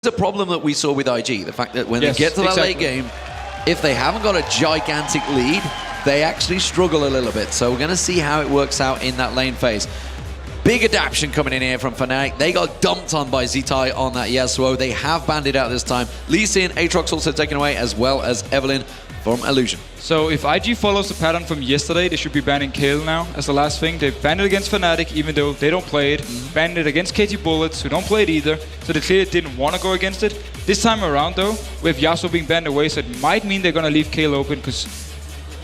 a problem that we saw with IG. The fact that when they get to that late game, if they haven't got a gigantic lead, they actually struggle a little bit. So we're going to see how it works out in that lane phase. Big adaptation coming in here from Fnatic. They got dumped on by Zitai on that Yasuo. They have banned it out this time. Lee Sin, Aatrox also taken away, as well as Evelynn from Illusion. So if IG follows the pattern from yesterday, they should be banning Kayle now as the last thing. They banned it against Fnatic, even though they don't play it. Banned it against KT Bullets, who don't play it either. So they clearly didn't want to go against it. This time around, though, with Yasuo being banned away, so it might mean they're going to leave Kayle open, because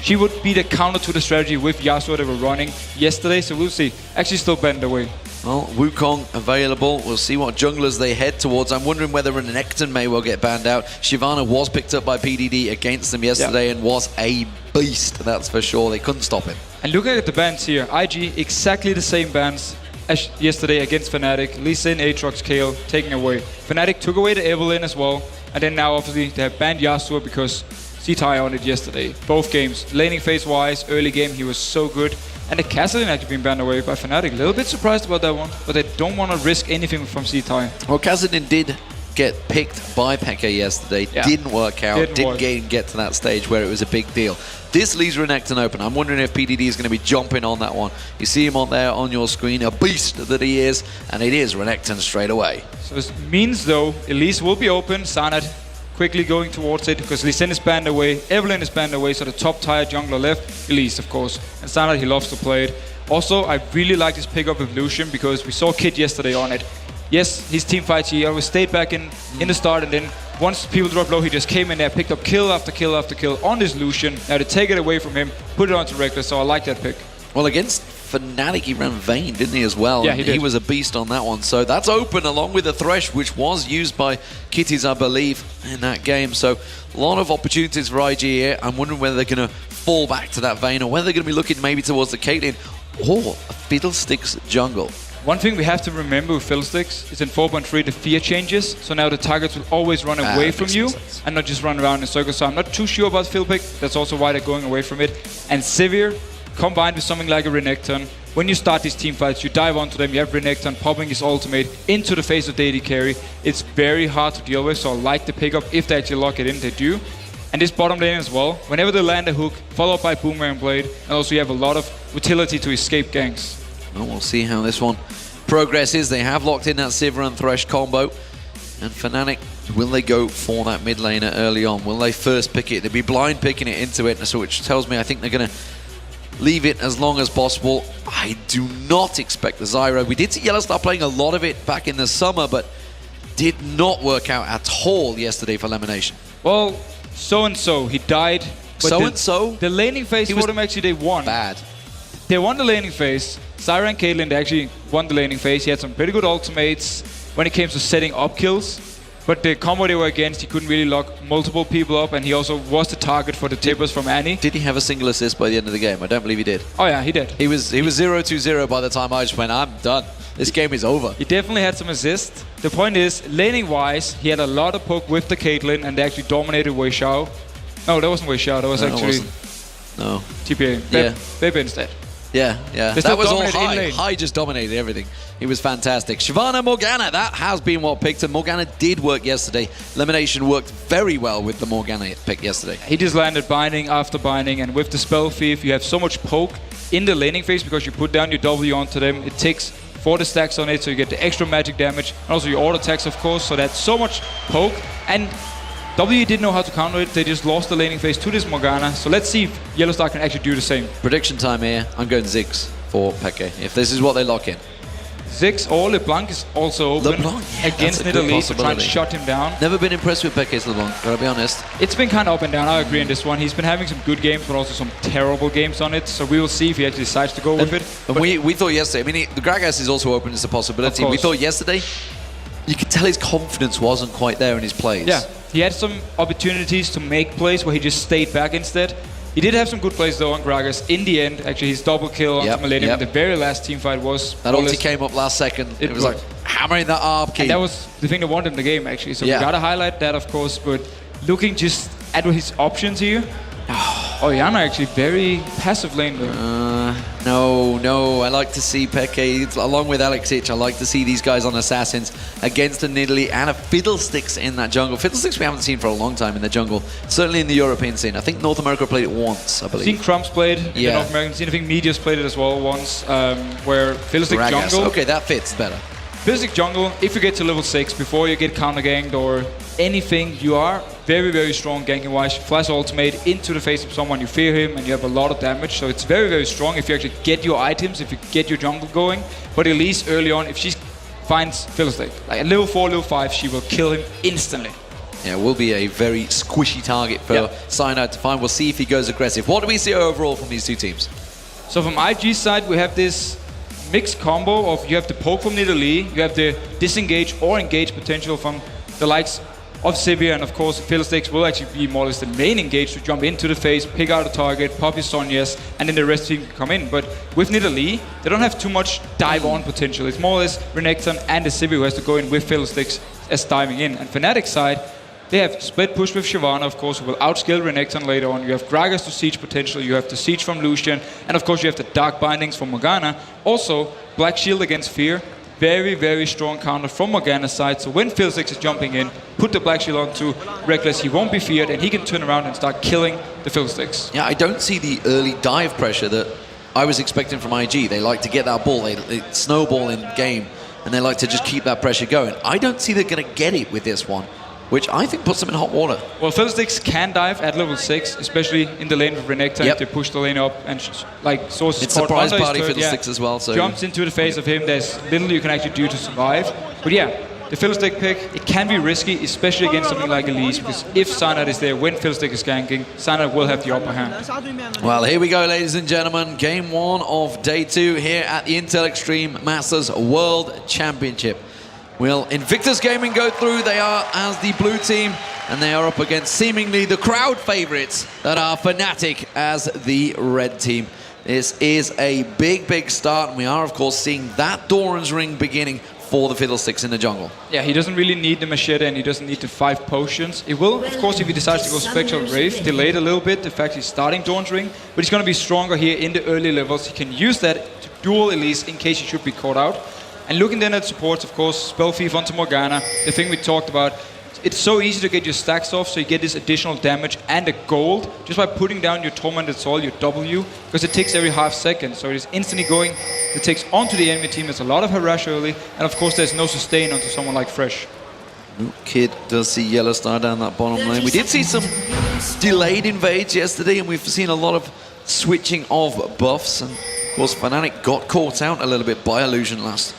she would be the counter to the strategy with Yasuo they were running yesterday. So we'll see. Actually still banned away. Well, Wukong available. We'll see what junglers they head towards. I'm wondering whether Renekton may well get banned out. Shyvana was picked up by PDD against them yesterday and was a beast, that's for sure. They couldn't stop him. And looking at the bans here, IG, exactly the same bans as yesterday against Fnatic. Lee Sin, Aatrox, Kayle, taken away. Fnatic took away the Evelynn as well. And then now, obviously, they have banned Yasuo because Zitai on it yesterday. Both games. Laning phase-wise, early game, he was so good. And the Kassadin actually been banned away by Fnatic. A little bit surprised about that one, but they don't want to risk anything from Zitai. Well, Kassadin did get picked by Pekka yesterday. Didn't work out. Didn't get to that stage where it was a big deal. This leaves Renekton open. I'm wondering if PDD is going to be jumping on that one. You see him on there on your screen, a beast that he is, and it is Renekton straight away. So this means, though, Elise will be open. Sanad quickly going towards it, because Lee Sin is banned away, Evelynn is banned away, so the top tier jungler left, Elise, of course. And Sanad, he loves to play it. Also, I really like this pickup of Lucian, because we saw Kid yesterday on it. Yes, his team fights, he always stayed back in the start, and then once people dropped low, he just came in there, picked up kill after kill after kill on this Lucian. Now to take it away from him, put it onto Reckless, so I like that pick. Well, against Fnatic, he ran Vayne, didn't he, as well? Yeah, he did. He was a beast on that one. So that's open, along with the Thresh, which was used by Kitties, I believe, in that game. So a lot of opportunities for IG here. I'm wondering whether they're going to fall back to that Vayne, or whether they're going to be looking maybe towards the Caitlyn or a Fiddlesticks jungle. One thing we have to remember with Fiddlesticks is in 4.3 the fear changes, so now the targets will always run away from you and not just run around in circles. So I'm not too sure about Fiddle pick. That's also why they're going away from it. And Sivir, combined with something like a Renekton, when you start these team fights, you dive onto them, you have Renekton popping his ultimate into the face of AD carry. It's very hard to deal with, so I like the pickup if they actually lock it in, they do. And this bottom lane as well, whenever they land a hook, followed by Boomerang Blade, and also you have a lot of utility to escape ganks. Well, we'll see how this one progresses. They have locked in that Sivir and Thresh combo. And Fnatic, will they go for that mid laner early on? Will they first pick it? They'll be blind picking it into it, so which tells me I think they're going to leave it as long as possible. I do not expect the Zyra. We did see Yellow start playing a lot of it back in the summer, but did not work out at all yesterday for Elimination. Well, so-and-so, he died. But so-and-so? The laning phase for them, actually, they won. Bad. They won the laning phase. Zyra and Caitlyn, they actually won the laning phase. He had some pretty good ultimates when it came to setting up kills. But the combo they were against, he couldn't really lock multiple people up, and he also was the target for the tippers from Annie. Did he have a single assist by the end of the game? I don't believe he did. Oh yeah, he did. He was 0-2-0 by the time I just went, I'm done. This game is over. He definitely had some assists. The point is, laning-wise, he had a lot of poke with the Caitlyn, and they actually dominated Wei Xiao. No, that wasn't Wei Xiao, that was actually... No. TPA. Bebe instead. Yeah. They That was all dominated High. High just dominated everything. He was fantastic. Shyvana Morgana, that has been what picked, and Morgana did work yesterday. Elimination worked very well with the Morgana pick yesterday. He just landed binding after binding, and with the spell thief, you have so much poke in the laning phase because you put down your W onto them. It takes 40 stacks on it, so you get the extra magic damage, and also your auto attacks, of course, so that's so much poke. And W didn't know how to counter it. They just lost the laning phase to this Morgana. So let's see if Yellowstar can actually do the same. Prediction time here. I'm going Ziggs for Peke, if this is what they lock in. Ziggs or LeBlanc is also open against Nidalee to try and shut him down. Never been impressed with Peke's LeBlanc, gotta be honest. It's been kind of up and down, I agree on this one. He's been having some good games, but also some terrible games on it. So we will see if he actually decides to go with it. And we thought yesterday, I mean, the Gragas is also open as a possibility. We thought yesterday, you could tell his confidence wasn't quite there in his plays. Yeah, he had some opportunities to make plays where he just stayed back instead. He did have some good plays though on Gragas. In the end, actually his double kill on Millennium in the very last team fight was... That ulti came up last second. It was like hammering that ARB key. And that was the thing that won him the game actually. So we gotta highlight that, of course, but looking just at his options here, Oh, Yana actually very passive lane though. No, I like to see Peke, along with Alexic, I like to see these guys on Assassins against a Nidalee and a Fiddlesticks in that jungle. Fiddlesticks we haven't seen for a long time in the jungle, certainly in the European scene. I think North America played it once, I believe. Seen Crumbs played in the North American scene. I think Media's played it as well once, where Fiddlestick jungle. Okay, that fits better. Fiddlestick jungle, if you get to level 6, before you get counter-ganked or anything, you are very, very strong ganking-wise. Flash ultimate into the face of someone, you fear him, and you have a lot of damage. So it's very, very strong if you actually get your items, if you get your jungle going. But at least early on, if she finds Fiddlestick, like at level 4, level 5, she will kill him instantly. Yeah, it will be a very squishy target for Cyanide to find. We'll see if he goes aggressive. What do we see overall from these two teams? So from IG's side, we have this mixed combo of you have the poke from Nidalee, you have the disengage or engage potential from the likes of Sivir, and of course Fiddlesticks will actually be more or less the main engage to jump into the face, pick out a target, pop his Sonyas, and then the rest team can come in. But with Nidalee, they don't have too much dive on potential. It's more or less Renekton and the Sivir who has to go in with Fiddlesticks as diving in. And Fnatic side, they have split push with Shyvana, of course, who will outskill Renekton later on. You have Gragas to siege potential, you have the siege from Lucian, and of course you have the dark bindings from Morgana. Also, Black Shield against Fear. Very, very strong counter from Morgana's side. So when Fiddlesticks is jumping in, put the Black Shield onto Reckless, he won't be feared, and he can turn around and start killing the Fiddlesticks. Yeah, I don't see the early dive pressure that I was expecting from IG. They like to get that ball, they snowball in game, and they like to just keep that pressure going. I don't see they're going to get it with this one, which I think puts them in hot water. Well, Fiddlesticks can dive at level 6, especially in the lane with Renekton. If they push the lane up and like sources. It's surprise party Fiddlesticks as well. So jumps into the face of him. There's little you can actually do to survive. But yeah, the Fiddlestick pick, it can be risky, especially against something like Elise, because if Cyanide is there when Fiddlestick is ganking, Cyanide will have the upper hand. Well, here we go, ladies and gentlemen. Game 1 of day 2 here at the Intel Extreme Masters World Championship. Will Invictus Gaming go through? They are as the blue team, and they are up against seemingly the crowd favorites that are Fnatic as the red team. This is a big, big start, and we are, of course, seeing that Doran's Ring beginning for the Fiddlesticks in the jungle. Yeah, he doesn't really need the machete, and he doesn't need the 5 potions. It will, of course, if he decides to go Spectral Wraith, delay it a little bit, the fact he's starting Doran's Ring, but he's going to be stronger here in the early levels. He can use that to duel Elise in case he should be caught out. And looking then at supports, of course, Spell Thief onto Morgana, the thing we talked about. It's so easy to get your stacks off, so you get this additional damage and a gold just by putting down your Tormented Soul, your W, because it takes every half second. So it is instantly going, it takes onto the enemy team. There's a lot of harass early, and of course there's no sustain onto someone like Fresh. Kid does see Yellow Star down that bottom lane. We did see some delayed invades yesterday, and we've seen a lot of switching of buffs. And of course Fnatic got caught out a little bit by Illusion last.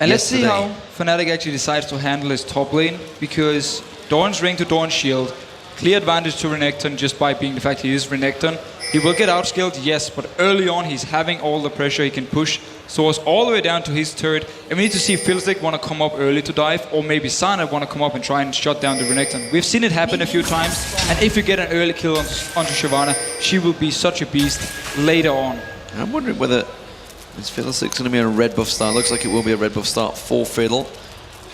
And let's see how Fnatic actually decides to handle his top lane, because Doran's Ring to Doran's Shield, clear advantage to Renekton just by being the fact he is Renekton. He will get outskilled, yes, but early on he's having all the pressure. He can push Source all the way down to his turret. And we need to see Fiddlestick want to come up early to dive, or maybe Cyanide want to come up and try and shut down the Renekton. We've seen it happen a few times, and if you get an early kill onto Shyvana, she will be such a beast later on. I'm wondering whether is Fiddlestick's going to be a red buff start. Looks like it will be a red buff start for Fiddle.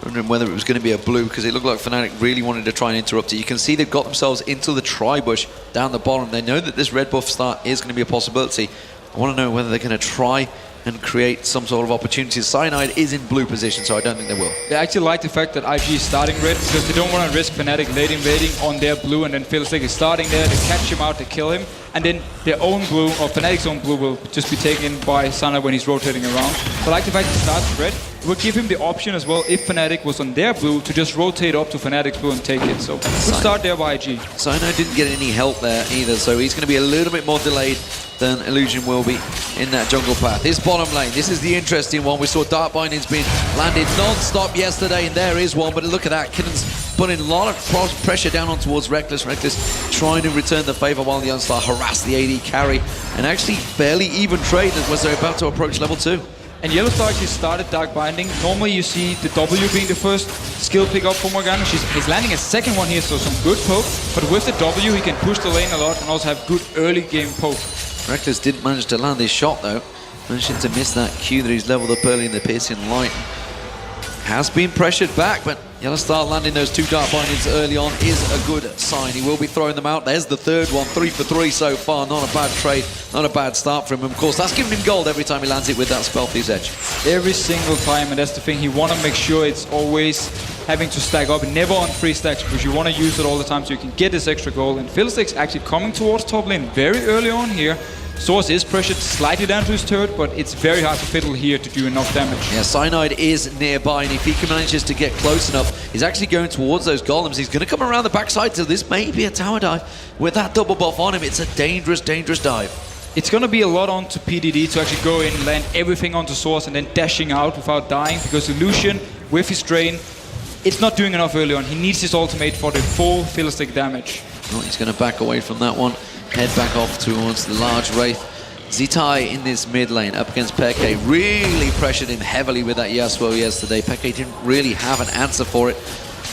Wondering whether it was going to be a blue, because it looked like Fnatic really wanted to try and interrupt it. You can see they've got themselves into the tri-bush down the bottom. They know that this red buff start is going to be a possibility. I want to know whether they're going to try and create some sort of opportunities. Cyanide is in blue position, so I don't think they will. They actually like the fact that IG is starting red, because they don't want to risk Fnatic late invading on their blue, and then Fiddlestick is starting there to catch him out, to kill him, and then their own blue, or Fnatic's own blue, will just be taken by Sana when he's rotating around. So I like the fact he starts red. It would give him the option as well, if Fnatic was on their blue, to just rotate up to Fnatic's blue and take it. So good start there by IG. Cyanide didn't get any help there either, so he's going to be a little bit more delayed than Illusion will be in that jungle path. His bottom lane, this is the interesting one. We saw Dark Bindings being landed non-stop yesterday, and there is one, but look at that. Kidden's putting a lot of pressure down on towards Reckless. Reckless trying to return the favor while the Unstar harass the AD carry, and actually fairly even trade as they're about to approach level 2. And Yellowstar actually started Dark Binding. Normally you see the W being the first skill pick up for Morgana. He's landing a second one here, so some good poke. But with the W, he can push the lane a lot and also have good early game poke. Reckless didn't manage to land his shot though. Managing to miss that Q that he's leveled up early in the piercing light. Has been pressured back, but Yellow Star landing those 2 Dark Bindings early on is a good sign. He will be throwing them out. There's the third one, 3 for 3 so far. Not a bad trade, not a bad start for him. Of course, that's giving him gold every time he lands it with that Spellthieves Edge. Every single time, and that's the thing. You want to make sure it's always having to stack up, never on 3 stacks, because you want to use it all the time so you can get this extra gold. And Fiddlesticks actually coming towards top lane very early on here. Source is pressured slightly down to his turret, but it's very hard for Fiddle here to do enough damage. Yeah, Cyanide is nearby, and if he manages to get close enough, he's actually going towards those golems. He's going to come around the backside, so this may be a tower dive. With that double buff on him, it's a dangerous, dangerous dive. It's going to be a lot onto PDD to actually go in, land everything onto Source, and then dashing out without dying, because Illusion, with his drain, it's not doing enough early on. He needs his ultimate for the full Fiddlestick damage. Well, he's going to back away from that one. Head back off towards the large Wraith. Zitai in this mid lane up against Peke really pressured him heavily with that Yasuo yesterday. Peke didn't really have an answer for it.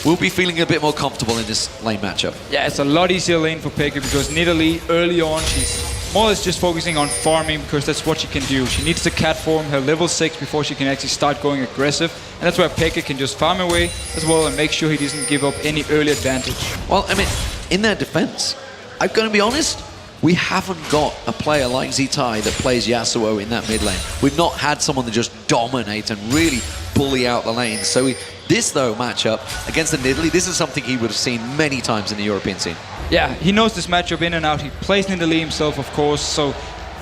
We'll be feeling a bit more comfortable in this lane matchup. Yeah, it's a lot easier lane for Peke because Nidalee early on, she's more or less just focusing on farming because that's what she can do. She needs to cat form her level 6 before she can actually start going aggressive. And that's where Peke can just farm away as well and make sure he doesn't give up any early advantage. Well, I mean, in their defense, I'm going to be honest, we haven't got a player like Zitai that plays Yasuo in that mid lane. We've not had someone that just dominate and really bully out the lane. So this, though, matchup against the Nidalee, this is something he would have seen many times in the European scene. Yeah, he knows this matchup in and out. He plays Nidalee himself, of course, so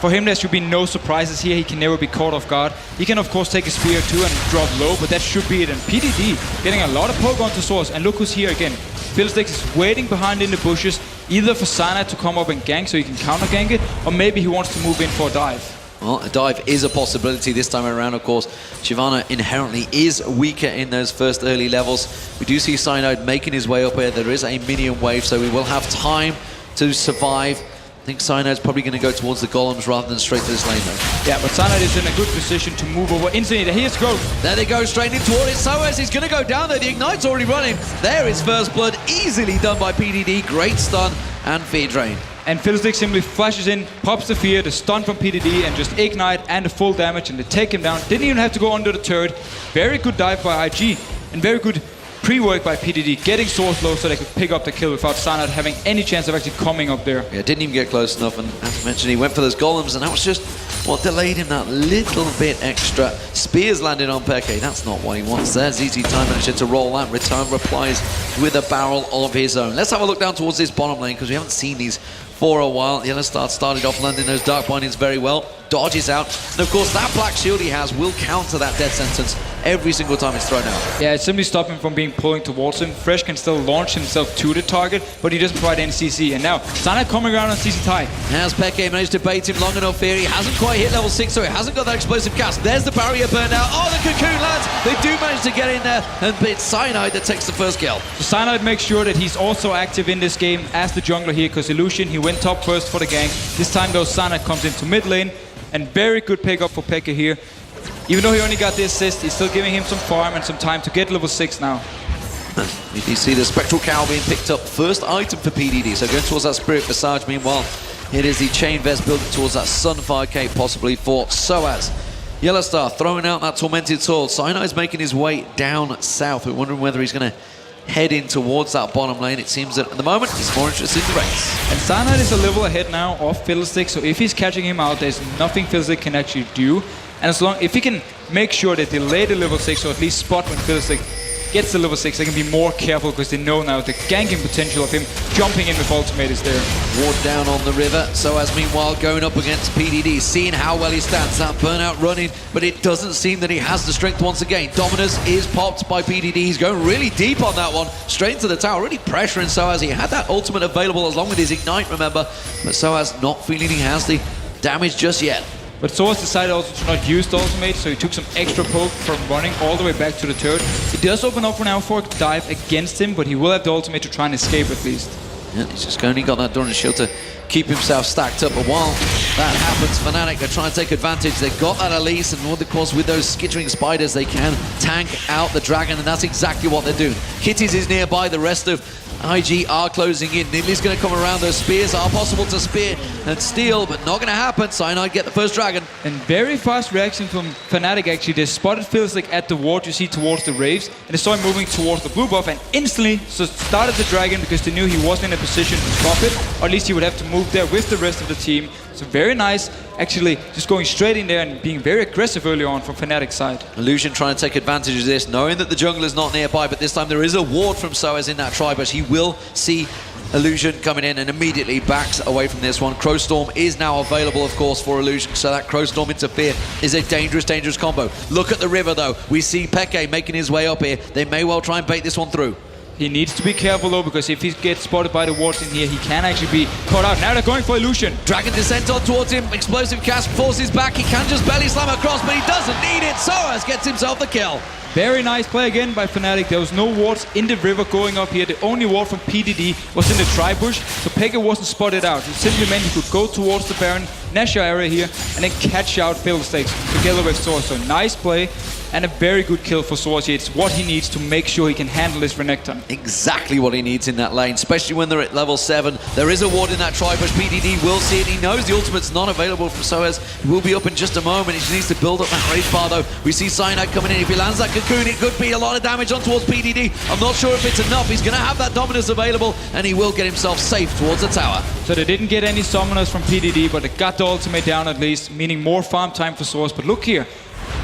for him there should be no surprises here. He can never be caught off guard. He can, of course, take a spear too and drop low, but that should be it. And PDD getting a lot of poke onto Source, and look who's here again. Fiddlesticks is waiting behind in the bushes, either for Sana to come up and gank so he can counter gank it, or maybe he wants to move in for a dive. Well, a dive is a possibility this time around, of course. Shyvana inherently is weaker in those first early levels. We do see Cyanide making his way up here. There is a minion wave, so we will have time to survive. I think Cyanide's probably going to go towards the golems rather than straight to this lane, though. Yeah, but Cyanide is in a good position to move over instantly. Here's growth. There they go, straight in toward it. Soaz, he's going to go down there. The Ignite's already running. There is first blood, easily done by PDD. Great stun and fear drain. And Fiddlestick simply flashes in, pops the fear, the stun from PDD, and just ignite and the full damage, and they take him down. Didn't even have to go under the turret. Very good dive by IG, and very good pre-work by PDD, getting Source low so they could pick up the kill without Cyanide having any chance of actually coming up there. Yeah, didn't even get close enough, and as mentioned, he went for those golems, and that was just what delayed him that little bit extra. Spears landed on Peke, that's not what he wants there. ZZ time managed to roll that, return replies with a barrel of his own. Let's have a look down towards this bottom lane, because we haven't seen these for a while. Yellow Star started off landing those Dark Bindings very well, dodges out, and of course that Black Shield he has will counter that death sentence every single time it's thrown out. Yeah, it's simply stopping him from being pulling towards him. Fresh can still launch himself to the target, but he doesn't provide any CC. And now, Sana coming around on CC Ty. Has Peke managed to bait him long enough here? He hasn't quite hit level 6, so he hasn't got that explosive cast. There's the barrier burned out. Oh, the cocoon lands! They do manage to get in there, and it's Cyanide that takes the first kill. So Cyanide makes sure that he's also active in this game as the jungler here, because Illusion, he went top first for the gank. This time though, Cyanide comes into mid lane, and very good pickup for Peke here. Even though he only got the assist, he's still giving him some farm and some time to get level 6 now. You can see the Spectral Cowl being picked up, first item for PDD, so going towards that Spirit Visage. Meanwhile, it is the Chain Vest building towards that Sunfire Cape, possibly for Soaz. Yellow Star throwing out that Tormented Sword. Cyanide's making his way down south. We're wondering whether he's going to head in towards that bottom lane. It seems that at the moment he's more interested in the race. And Cyanide is a level ahead now of Fiddlestick, so if he's catching him out, there's nothing Fiddlestick can actually do. And as long if he can make sure they delay the level 6, or at least spot when Fiddlestick gets the level 6, they can be more careful because they know now the ganking potential of him jumping in with ultimate is there. Ward down on the river, Soaz meanwhile going up against PDD, seeing how well he stands. That burnout running, but it doesn't seem that he has the strength once again. Dominus is popped by PDD. He's going really deep on that one, straight into the tower, really pressuring Soaz. He had that ultimate available along with his Ignite, remember, but Soaz not feeling he has the damage just yet. But Source decided also to not use the ultimate, so he took some extra poke from running all the way back to the turret. It does open up for now for a dive against him, but he will have the ultimate to try and escape at least. Yeah, he's just only got that Doran shield to keep himself stacked up. But while that happens, Fnatic are trying to take advantage. They've got that Elise, and of course with those skittering spiders, they can tank out the dragon, and that's exactly what they're doing. Kitties is nearby, the rest of IG are closing in. Nidalee is going to come around. Those spears are possible to spear and steal, but not going to happen. Cyanide get the first dragon. And very fast reaction from Fnatic actually. They spotted Fiddlestick at the ward you see towards the Raves, and they saw him moving towards the blue buff, and instantly started the dragon because they knew he wasn't in a position to stop it, or at least he would have to move there with the rest of the team. So very nice, actually just going straight in there and being very aggressive early on from Fnatic's side. Illusion trying to take advantage of this, knowing that the jungle is not nearby, but this time there is a ward from Soaz in that tribush. He will see Illusion coming in and immediately backs away from this one. Crowstorm is now available, of course, for Illusion, so that Crowstorm interfere is a dangerous, dangerous combo. Look at the river, though. We see Peke making his way up here. They may well try and bait this one through. He needs to be careful though, because if he gets spotted by the wards in here, he can actually be caught out. Now they're going for Illusion. Dragon descent on towards him. Explosive cast forces back. He can just belly slam across, but he doesn't need it. Soaz gets himself the kill. Very nice play again by Fnatic. There was no wards in the river going up here. The only ward from PDD was in the tri-bush, so Peke wasn't spotted out. It simply meant he could go towards the Baron, Nashor area here, and then catch out Fiddlesticks together with Soaz. So nice play, and a very good kill for Soaz here. It's what he needs to make sure he can handle this Renekton. Exactly what he needs in that lane, especially when they're at level 7. There is a ward in that tri-bush. PDD will see it. He knows the ultimate's not available from Soaz. He will be up in just a moment. He just needs to build up that rage bar, though. We see Cyanide coming in. If he lands that cocoon, it could be a lot of damage on towards PDD. I'm not sure if it's enough. He's going to have that dominance available, and he will get himself safe towards the tower. So they didn't get any summoners from PDD, but they got the ultimate down at least, meaning more farm time for Soaz. But look here.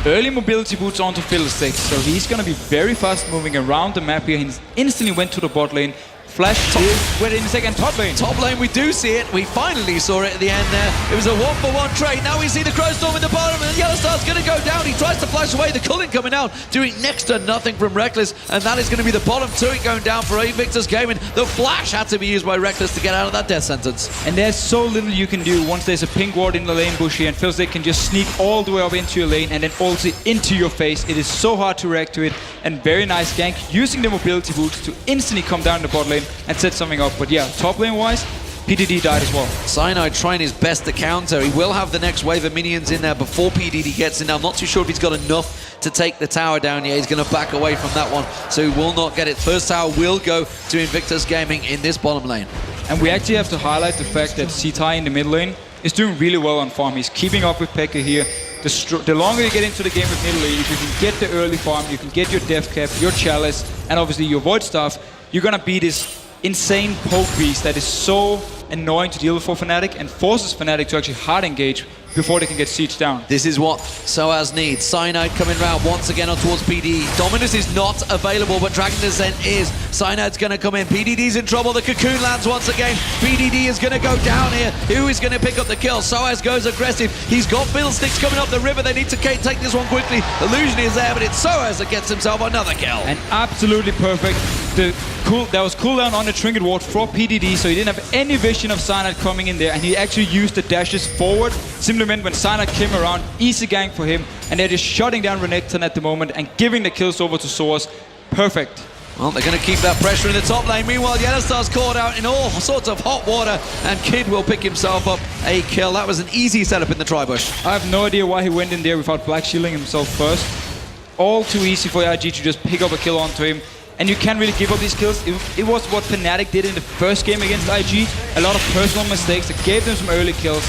Early mobility boots onto Fiddlesticks, so he's going to be very fast moving around the map here. He instantly went to the bot lane. Flash went in the second top lane. Top lane, we do see it. We finally saw it at the end there. It was a 1-for-1 trade. Now we see the Crowstorm in the bottom, and the Yellowstar's going to go down. He tries to flash away. The Culling coming out, doing next to nothing from Reckless, and that is going to be the bottom turret going down for Invictus Gaming. The flash had to be used by Reckless to get out of that death sentence. And there's so little you can do once there's a pink ward in the lane bush here, and Fiddlestick can just sneak all the way up into your lane and then ulti into your face. It is so hard to react to it, and very nice gank using the mobility boots to instantly come down the bot lane and set something up. But yeah, top lane wise, PDD died as well. Cyanide trying his best to counter. He will have the next wave of minions in there before PDD gets in. Now, I'm not too sure if he's got enough to take the tower down yet. He's going to back away from that one, so he will not get it. First tower will go to Invictus Gaming in this bottom lane. And we actually have to highlight the fact that C-Tai in the mid lane is doing really well on farm. He's keeping up with Peke here. The longer you get into the game with Nidalee, if you can get the early farm, you can get your death cap, your chalice, and obviously your void stuff, you're going to be this insane poke beast that is so annoying to deal with for Fnatic and forces Fnatic to actually hard engage before they can get sieged down. This is what Soaz needs. Cyanide coming round once again on towards PDD. Dominus is not available, but Dragon Descent is. Cyanide's going to come in. PDD's in trouble. The cocoon lands once again. PDD is going to go down here. Who is going to pick up the kill? Soaz goes aggressive. He's got Fiddlesticks coming up the river. They need to take this one quickly. Illusion is there, but it's Soaz that gets himself another kill. And absolutely perfect. There was cooldown on the trinket ward for PDD, so he didn't have any vision of Cyanide coming in there, and he actually used the dashes forward. Simply meant when Cyanide came around, easy gank for him, and they're just shutting down Renekton at the moment and giving the kills over to Soaz. Perfect. Well, they're going to keep that pressure in the top lane. Meanwhile, Yellowstar's caught out in all sorts of hot water, and Kid will pick himself up a kill. That was an easy setup in the tri-bush. I have no idea why he went in there without black shielding himself first. All too easy for IG to just pick up a kill onto him. And you can't really give up these kills. It was what Fnatic did in the first game against IG. A lot of personal mistakes that gave them some early kills.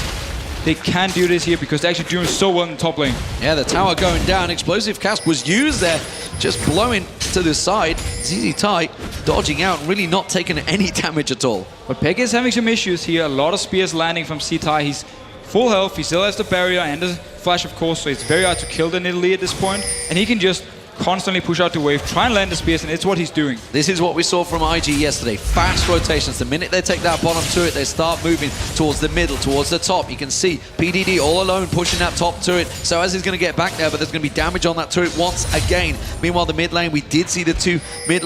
They can't do this here because they're actually doing so well in the top lane. Yeah, the tower going down. Explosive cast was used there, just blowing to the side. ZZ-Tai dodging out, really not taking any damage at all. But Peke is having some issues here. A lot of spears landing from C-Tai. He's full health. He still has the barrier and the flash, of course, so it's very hard to kill the Nidalee at this point. And he can just constantly push out the wave, try and land the spears, and it's what he's doing. This is what we saw from IG yesterday. Fast rotations. The minute they take that bottom turret, they start moving towards the middle, towards the top. You can see PDD all alone pushing that top turret. So as he's going to get back there, but there's going to be damage on that turret once again. Meanwhile, the mid lane, we did see the two bot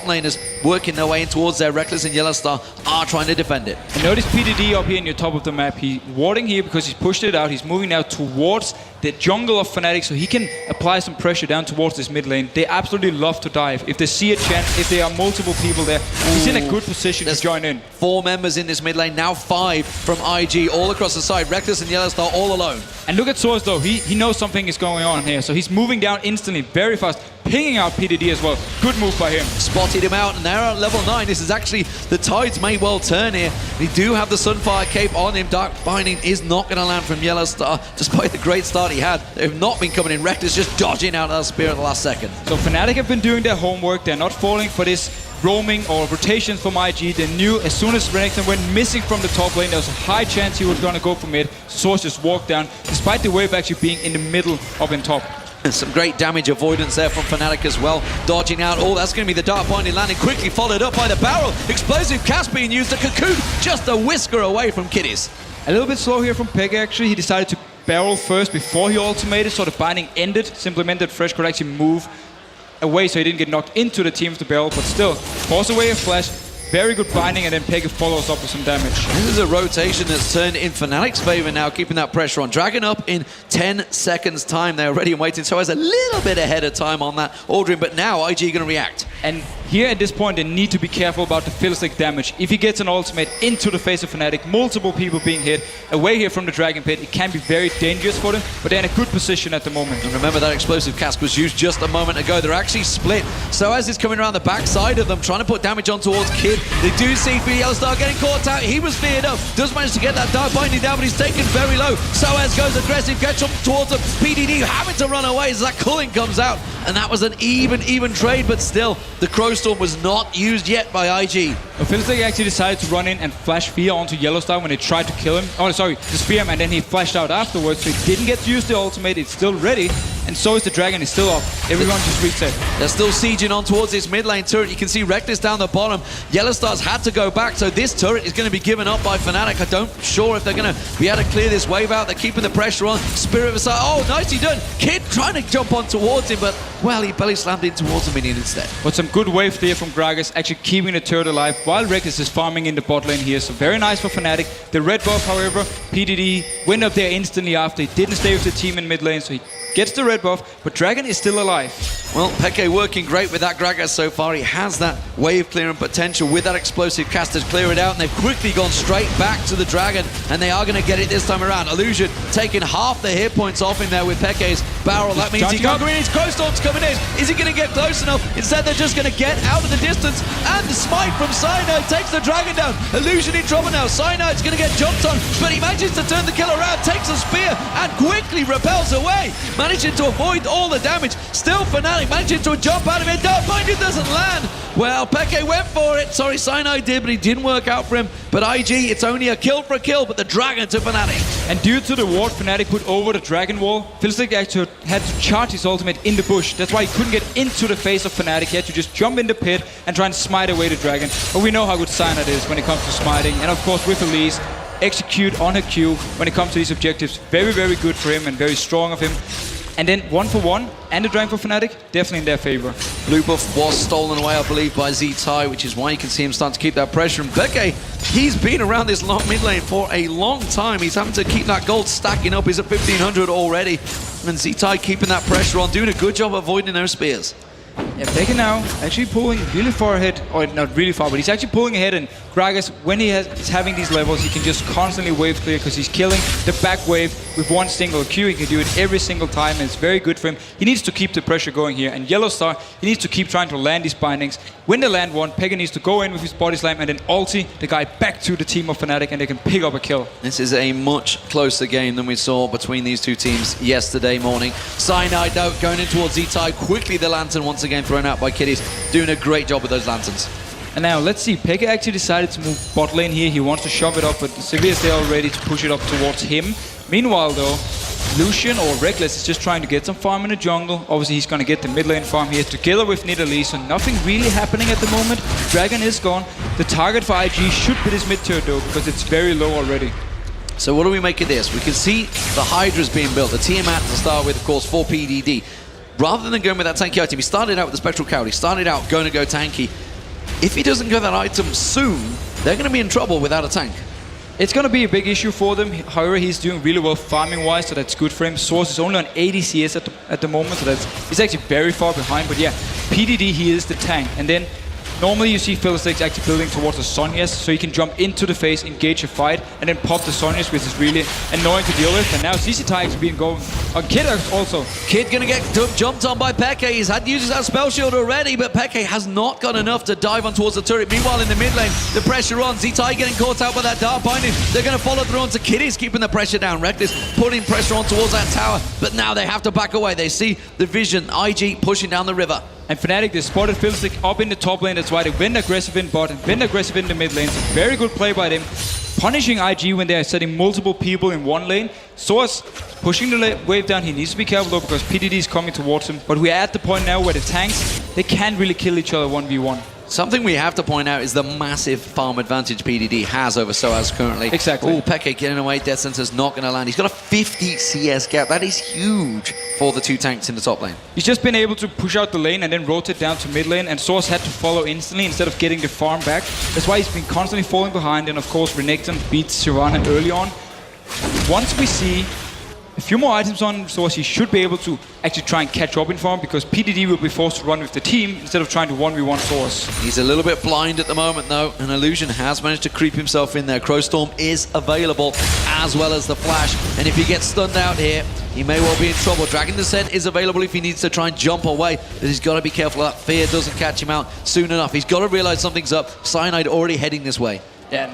laners working their way in towards their Reckless and Yellowstar are trying to defend it. And notice PDD up here in your top of the map. He's warding here because he's pushed it out. He's moving now towards the jungle of Fnatic so he can apply some pressure down towards this mid lane. They absolutely love to dive. If they see a chance, if there are multiple people there, he's in a good position to join in. 4 members in this mid lane, now 5 from IG all across the side. Reckless and Yellowstar all alone. And look at Soaz though, he knows something is going on here, so he's moving down instantly, very fast. pinging out PDD as well. Good move by him. Spotted him out, and they're at level 9. This is actually, the tides may well turn here. They do have the Sunfire Cape on him. Dark Binding is not going to land from Yellow Star, despite the great start he had. They've not been coming in. Reckless just dodging out of that spear at the last second. So Fnatic have been doing their homework. They're not falling for this roaming or rotations from IG. They knew as soon as Renekton went missing from the top lane, there was a high chance he was going to go for mid. Source just walked down, despite the wave actually being in the middle up in top. And some great damage avoidance there from Fnatic as well. Dodging out. Oh, that's going to be the Dark Binding landing. Quickly followed up by the barrel. Explosive cast being used. The Cocoon just a whisker away from Kitties. A little bit slow here from Peg actually. He decided to barrel first before he ultimated, so the binding ended. Simply meant that Fresh could actually move away so he didn't get knocked into the team of the barrel, but still, force away a flash. Very good binding, and then Peg follows up with some damage. This is a rotation that's turned in Fnatic's favor now, keeping that pressure on. Dragon up in 10 seconds time. They're ready and waiting, so has a little bit ahead of time on that ordering, but now IG going to react. And here at this point, they need to be careful about the Fiddlestick damage. If he gets an ultimate into the face of Fnatic, multiple people being hit, away here from the Dragon Pit, it can be very dangerous for them, but they're in a good position at the moment. And remember that explosive cast was used just a moment ago. They're actually split. So as is coming around the back side of them, trying to put damage on towards Kid. They do see Yellowstar getting caught out. He was feared up. Does manage to get that Dark Binding down, but he's taken very low. Soaz goes aggressive, gets up towards him. PDD having to run away as that culling comes out. And that was an even trade, but still, the Crow Storm was not used yet by IG. Fiddlestick actually decided to run in and flash Fear onto Yellowstar when they tried to kill him. Oh, sorry, to spear him, and then he flashed out afterwards, so he didn't get to use the ultimate. It's still ready, and so is the Dragon. It's still up. Everyone just reset. They're still sieging on towards this mid lane turret. You can see Reckless down the bottom. Yellowstar's had to go back, so this turret is going to be given up by Fnatic. I don't sure if they're going to be able to clear this wave out. They're keeping the pressure on. Spirit aside. Oh, nicely done. Kid trying to jump on towards him, but, well, he belly slammed in towards the minion instead. But some good wave clear from Gragas, actually keeping the turret alive while Reckless is farming in the bot lane here. So very nice for Fnatic. The red buff, however, PDD went up there instantly after. He didn't stay with the team in mid lane, so he gets the red buff, but Dragon is still alive. Well, Peke working great with that Gragas so far. He has that wave clearing potential with that explosive cast to clear it out, and they've quickly gone straight back to the Dragon, and they are going to get it this time around. Illusion taking half the hit points off him there with Peke's barrel. That means he can't go in. His Crow Storm's coming in. Is he going to get close enough? Instead, they're just going to get out of the distance, and the smite from Cyanide takes the Dragon down. Illusion in trouble now. Cyanide's going to get jumped on, but he manages to turn the kill around, takes a spear, and quickly repels away, managing to avoid all the damage. Still Fnatic managing to jump out of it. Dark Binding doesn't land. Well, Peke went for it. Sorry, Cyanide did, but he didn't work out for him. But IG, it's only a kill for a kill, but the Dragon to Fnatic. And due to the ward Fnatic put over the Dragon wall, Fiddlestick actually had to charge his ultimate in the bush. That's why he couldn't get into the face of Fnatic. He had to just jump in the pit and try and smite away the Dragon. But we know how good Cyanide is when it comes to smiting. And of course, with Elise, execute on her Q when it comes to these objectives. Very, very good for him and very strong of him. And then 1-for-1 and the Dragon for Fnatic, definitely in their favor. Blue buff was stolen away, I believe, by Z-Tai, which is why you can see him starting to keep that pressure. And Peke, he's been around this long mid lane for a long time. He's having to keep that gold stacking up. He's at 1,500 already. And Z-Tai keeping that pressure on, doing a good job avoiding those spears. Yeah, Peke now actually pulling really far ahead, or not really far, but he's actually pulling ahead, and Gragas, when is having these levels, he can just constantly wave clear because he's killing the back wave with one single Q. He can do it every single time, and it's very good for him. He needs to keep the pressure going here, and Yellowstar, he needs to keep trying to land these bindings. When they land one, Peke needs to go in with his body slam and then ulti the guy back to the team of Fnatic, and they can pick up a kill. This is a much closer game than we saw between these two teams yesterday morning. Cyanide, though, going in towards Z-Tai. Quickly the Lantern once again thrown out by Kitties. Doing a great job with those Lanterns. And now, let's see. Peke actually decided to move bot lane here. He wants to shove it up, but Sivir is there already to push it up towards him. Meanwhile, though, Lucian or Reckless is just trying to get some farm in the jungle. Obviously, he's going to get the mid lane farm here together with Nidalee, so nothing really happening at the moment. Dragon is gone. The target for IG should be this mid turret, though, because it's very low already. So what do we make of this? We can see the Hydra's being built. The Tiamat to start with, of course, for PDD. Rather than going with that tanky item, he started out with the Spectral Coward. He started out going to go tanky. If he doesn't go that item soon, they're going to be in trouble without a tank. It's going to be a big issue for them. However, he's doing really well farming-wise, so that's good for him. Source is only on 80 CS at the moment, so he's actually very far behind. But yeah, PDD, he is the tank. And then Normally you see Fiddlesticks actually building towards the Sonyas, so you can jump into the face, engage a fight, and then pop the Sonyas, which is really annoying to deal with. And now ZZ actually been going on Kid also. Kid gonna get jumped on by Peke. He's had uses that spell shield already, but Peke has not got enough to dive on towards the turret. Meanwhile, in the mid lane, the pressure on. Z-Tai getting caught out by that dark binding. They're gonna follow through onto Kitty's keeping the pressure down. Reckless putting pressure on towards that tower, but now they have to back away. They see the vision. IG pushing down the river. And Fnatic, they spotted Fiddlestick up in the top lane. That's why they went aggressive in bot and went aggressive in the mid lane. So very good play by them. Punishing IG when they are setting multiple people in one lane. Source pushing the wave down. He needs to be careful though because PDD is coming towards him. But we're at the point now where the tanks, they can't really kill each other 1v1. Something we have to point out is the massive farm advantage PDD has over Soaz currently. Exactly. Oh, Peke getting away. Death Sensor's not going to land. He's got a 50 CS gap. That is huge for the two tanks in the top lane. He's just been able to push out the lane and then rotate down to mid lane, and Source had to follow instantly instead of getting the farm back. That's why he's been constantly falling behind, and of course Renekton beats Shyvana early on. Once we see a few more items on Source, he should be able to actually try and catch up in farm because PDD will be forced to run with the team instead of trying to 1v1 Source. He's a little bit blind at the moment though, and Illusion has managed to creep himself in there. Crowstorm is available as well as the Flash, and if he gets stunned out here, he may well be in trouble. Dragon Descent is available if he needs to try and jump away, but he's got to be careful that Fear doesn't catch him out soon enough. He's got to realize something's up. Cyanide already heading this way. Yeah.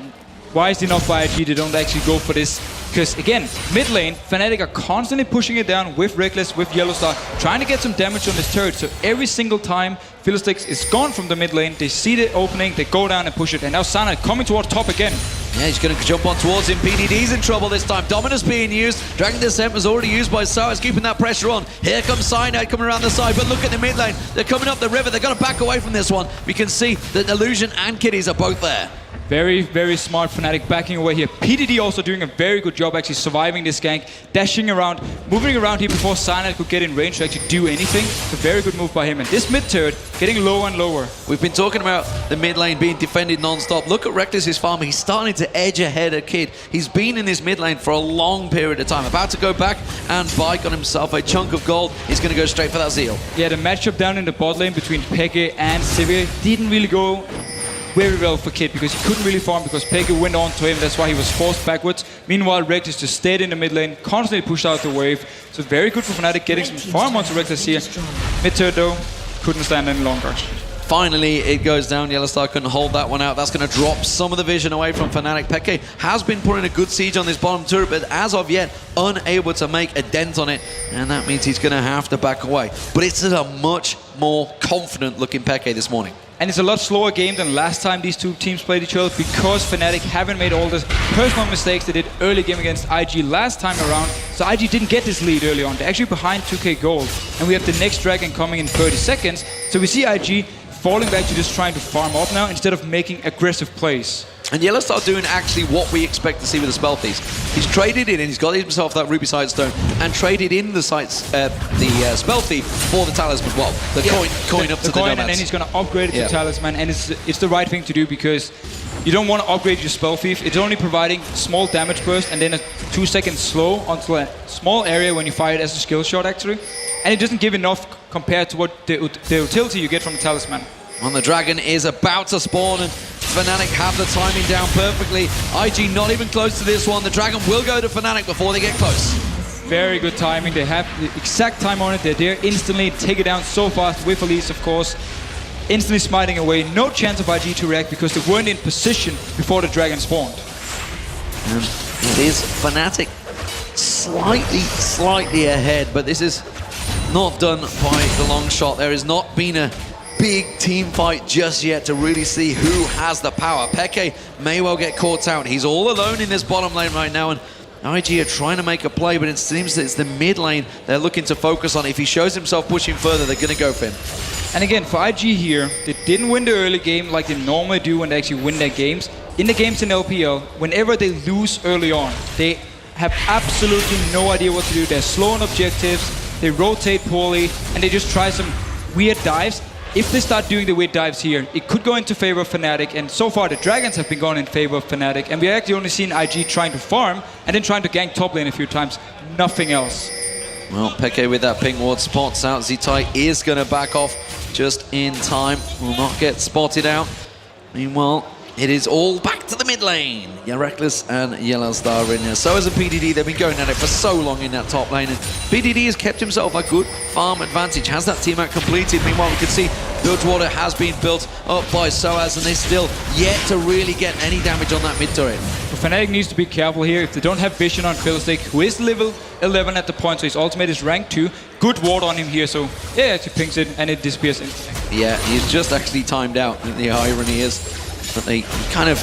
Why is it enough for IG? They don't actually go for this. Because again, mid lane, Fnatic are constantly pushing it down with Reckless, with Yellowstar, trying to get some damage on this turret. So every single time Fiddlesticks is gone from the mid lane, they see the opening, they go down and push it. And now Sana coming towards top again. Yeah, he's going to jump on towards him. PDD's in trouble this time. Dominus being used. Dragon Descent was already used by Soaz, keeping that pressure on. Here comes Cyanide coming around the side, but look at the mid lane. They're coming up the river. They're going to back away from this one. We can see that Illusion and Kitties are both there. Very, very smart Fnatic backing away here. PDD also doing a very good job actually surviving this gank, dashing around, moving around here before Cyanide could get in range to actually do anything. It's a very good move by him. And this mid turret getting lower and lower. We've been talking about the mid lane being defended non-stop. Look at Reckless's farm. He's starting to edge ahead of Kid. He's been in this mid lane for a long period of time. About to go back and buy on himself a chunk of gold. He's going to go straight for that Zeal. Yeah, the matchup down in the bot lane between Peke and Sivir didn't really go very well for Kid because he couldn't really farm because Peke went on to him. That's why he was forced backwards. Meanwhile, Reckless just stayed in the mid lane, constantly pushed out the wave. So very good for Fnatic getting some farm onto Reckless here. Mid turret though, couldn't stand any longer. Finally, it goes down. Yellowstar couldn't hold that one out. That's going to drop some of the vision away from Fnatic. Peke has been putting a good siege on this bottom turret, but as of yet, unable to make a dent on it. And that means he's going to have to back away. But it's a much more confident looking Peke this morning. And it's a lot slower game than last time these two teams played each other because Fnatic haven't made all the personal mistakes they did early game against IG last time around. So IG didn't get this lead early on. They're actually behind 2k gold. And we have the next dragon coming in 30 seconds. So we see IG falling back to just trying to farm up now instead of making aggressive plays. And Yellowstar doing actually what we expect to see with the spell thief. He's traded in and he's got himself that ruby sightstone and traded in the spell thief for the talisman. Well, the coin up to the nomads. And then he's going to upgrade it to talisman, and it's the right thing to do because you don't want to upgrade your spell thief. It's only providing small damage burst and then a 2-second slow onto a small area when you fire it as a skill shot actually. And it doesn't give enough compared to what the utility you get from the talisman. Well, the dragon is about to spawn and Fnatic have the timing down perfectly. IG not even close to this one. The dragon will go to Fnatic before they get close. Very good timing. They have the exact time on it. They're there instantly. Take it down so fast with Elise, of course. Instantly smiting away. No chance of IG to react because they weren't in position before the dragon spawned. And it is Fnatic slightly ahead, but this is not done by the long shot. There has not been a big team fight just yet to really see who has the power. Peke may well get caught out. He's all alone in this bottom lane right now, and IG are trying to make a play, but it seems that it's the mid lane they're looking to focus on. If he shows himself pushing further, they're going to go for him. And again, for IG here, they didn't win the early game like they normally do when they actually win their games. In the games in LPL, whenever they lose early on, they have absolutely no idea what to do. They're slow on objectives, they rotate poorly, and they just try some weird dives. If they start doing the weird dives here, it could go into favor of Fnatic, and so far the Dragons have been going in favor of Fnatic, and we actually only seen IG trying to farm and then trying to gank top lane a few times, nothing else. Well, Peke with that ping ward spots out. Z-Tai is going to back off just in time. Will not get spotted out. Meanwhile, it is all back to the mid lane. Yeah, Reckless and Yellow Star in there. So as a PDD, they've been going at it for so long in that top lane. And PDD has kept himself a good farm advantage. Has that team out completed? Meanwhile, we can see Bilgewater has been built up by Soaz, and they still yet to really get any damage on that mid turret. Fnatic needs to be careful here. If they don't have vision on Fiddlestick, who is level 11 at the point, so his ultimate is rank 2. Good ward on him here, so yeah, actually pings it and it disappears instantly. Yeah, he's just actually timed out. The irony is that they kind of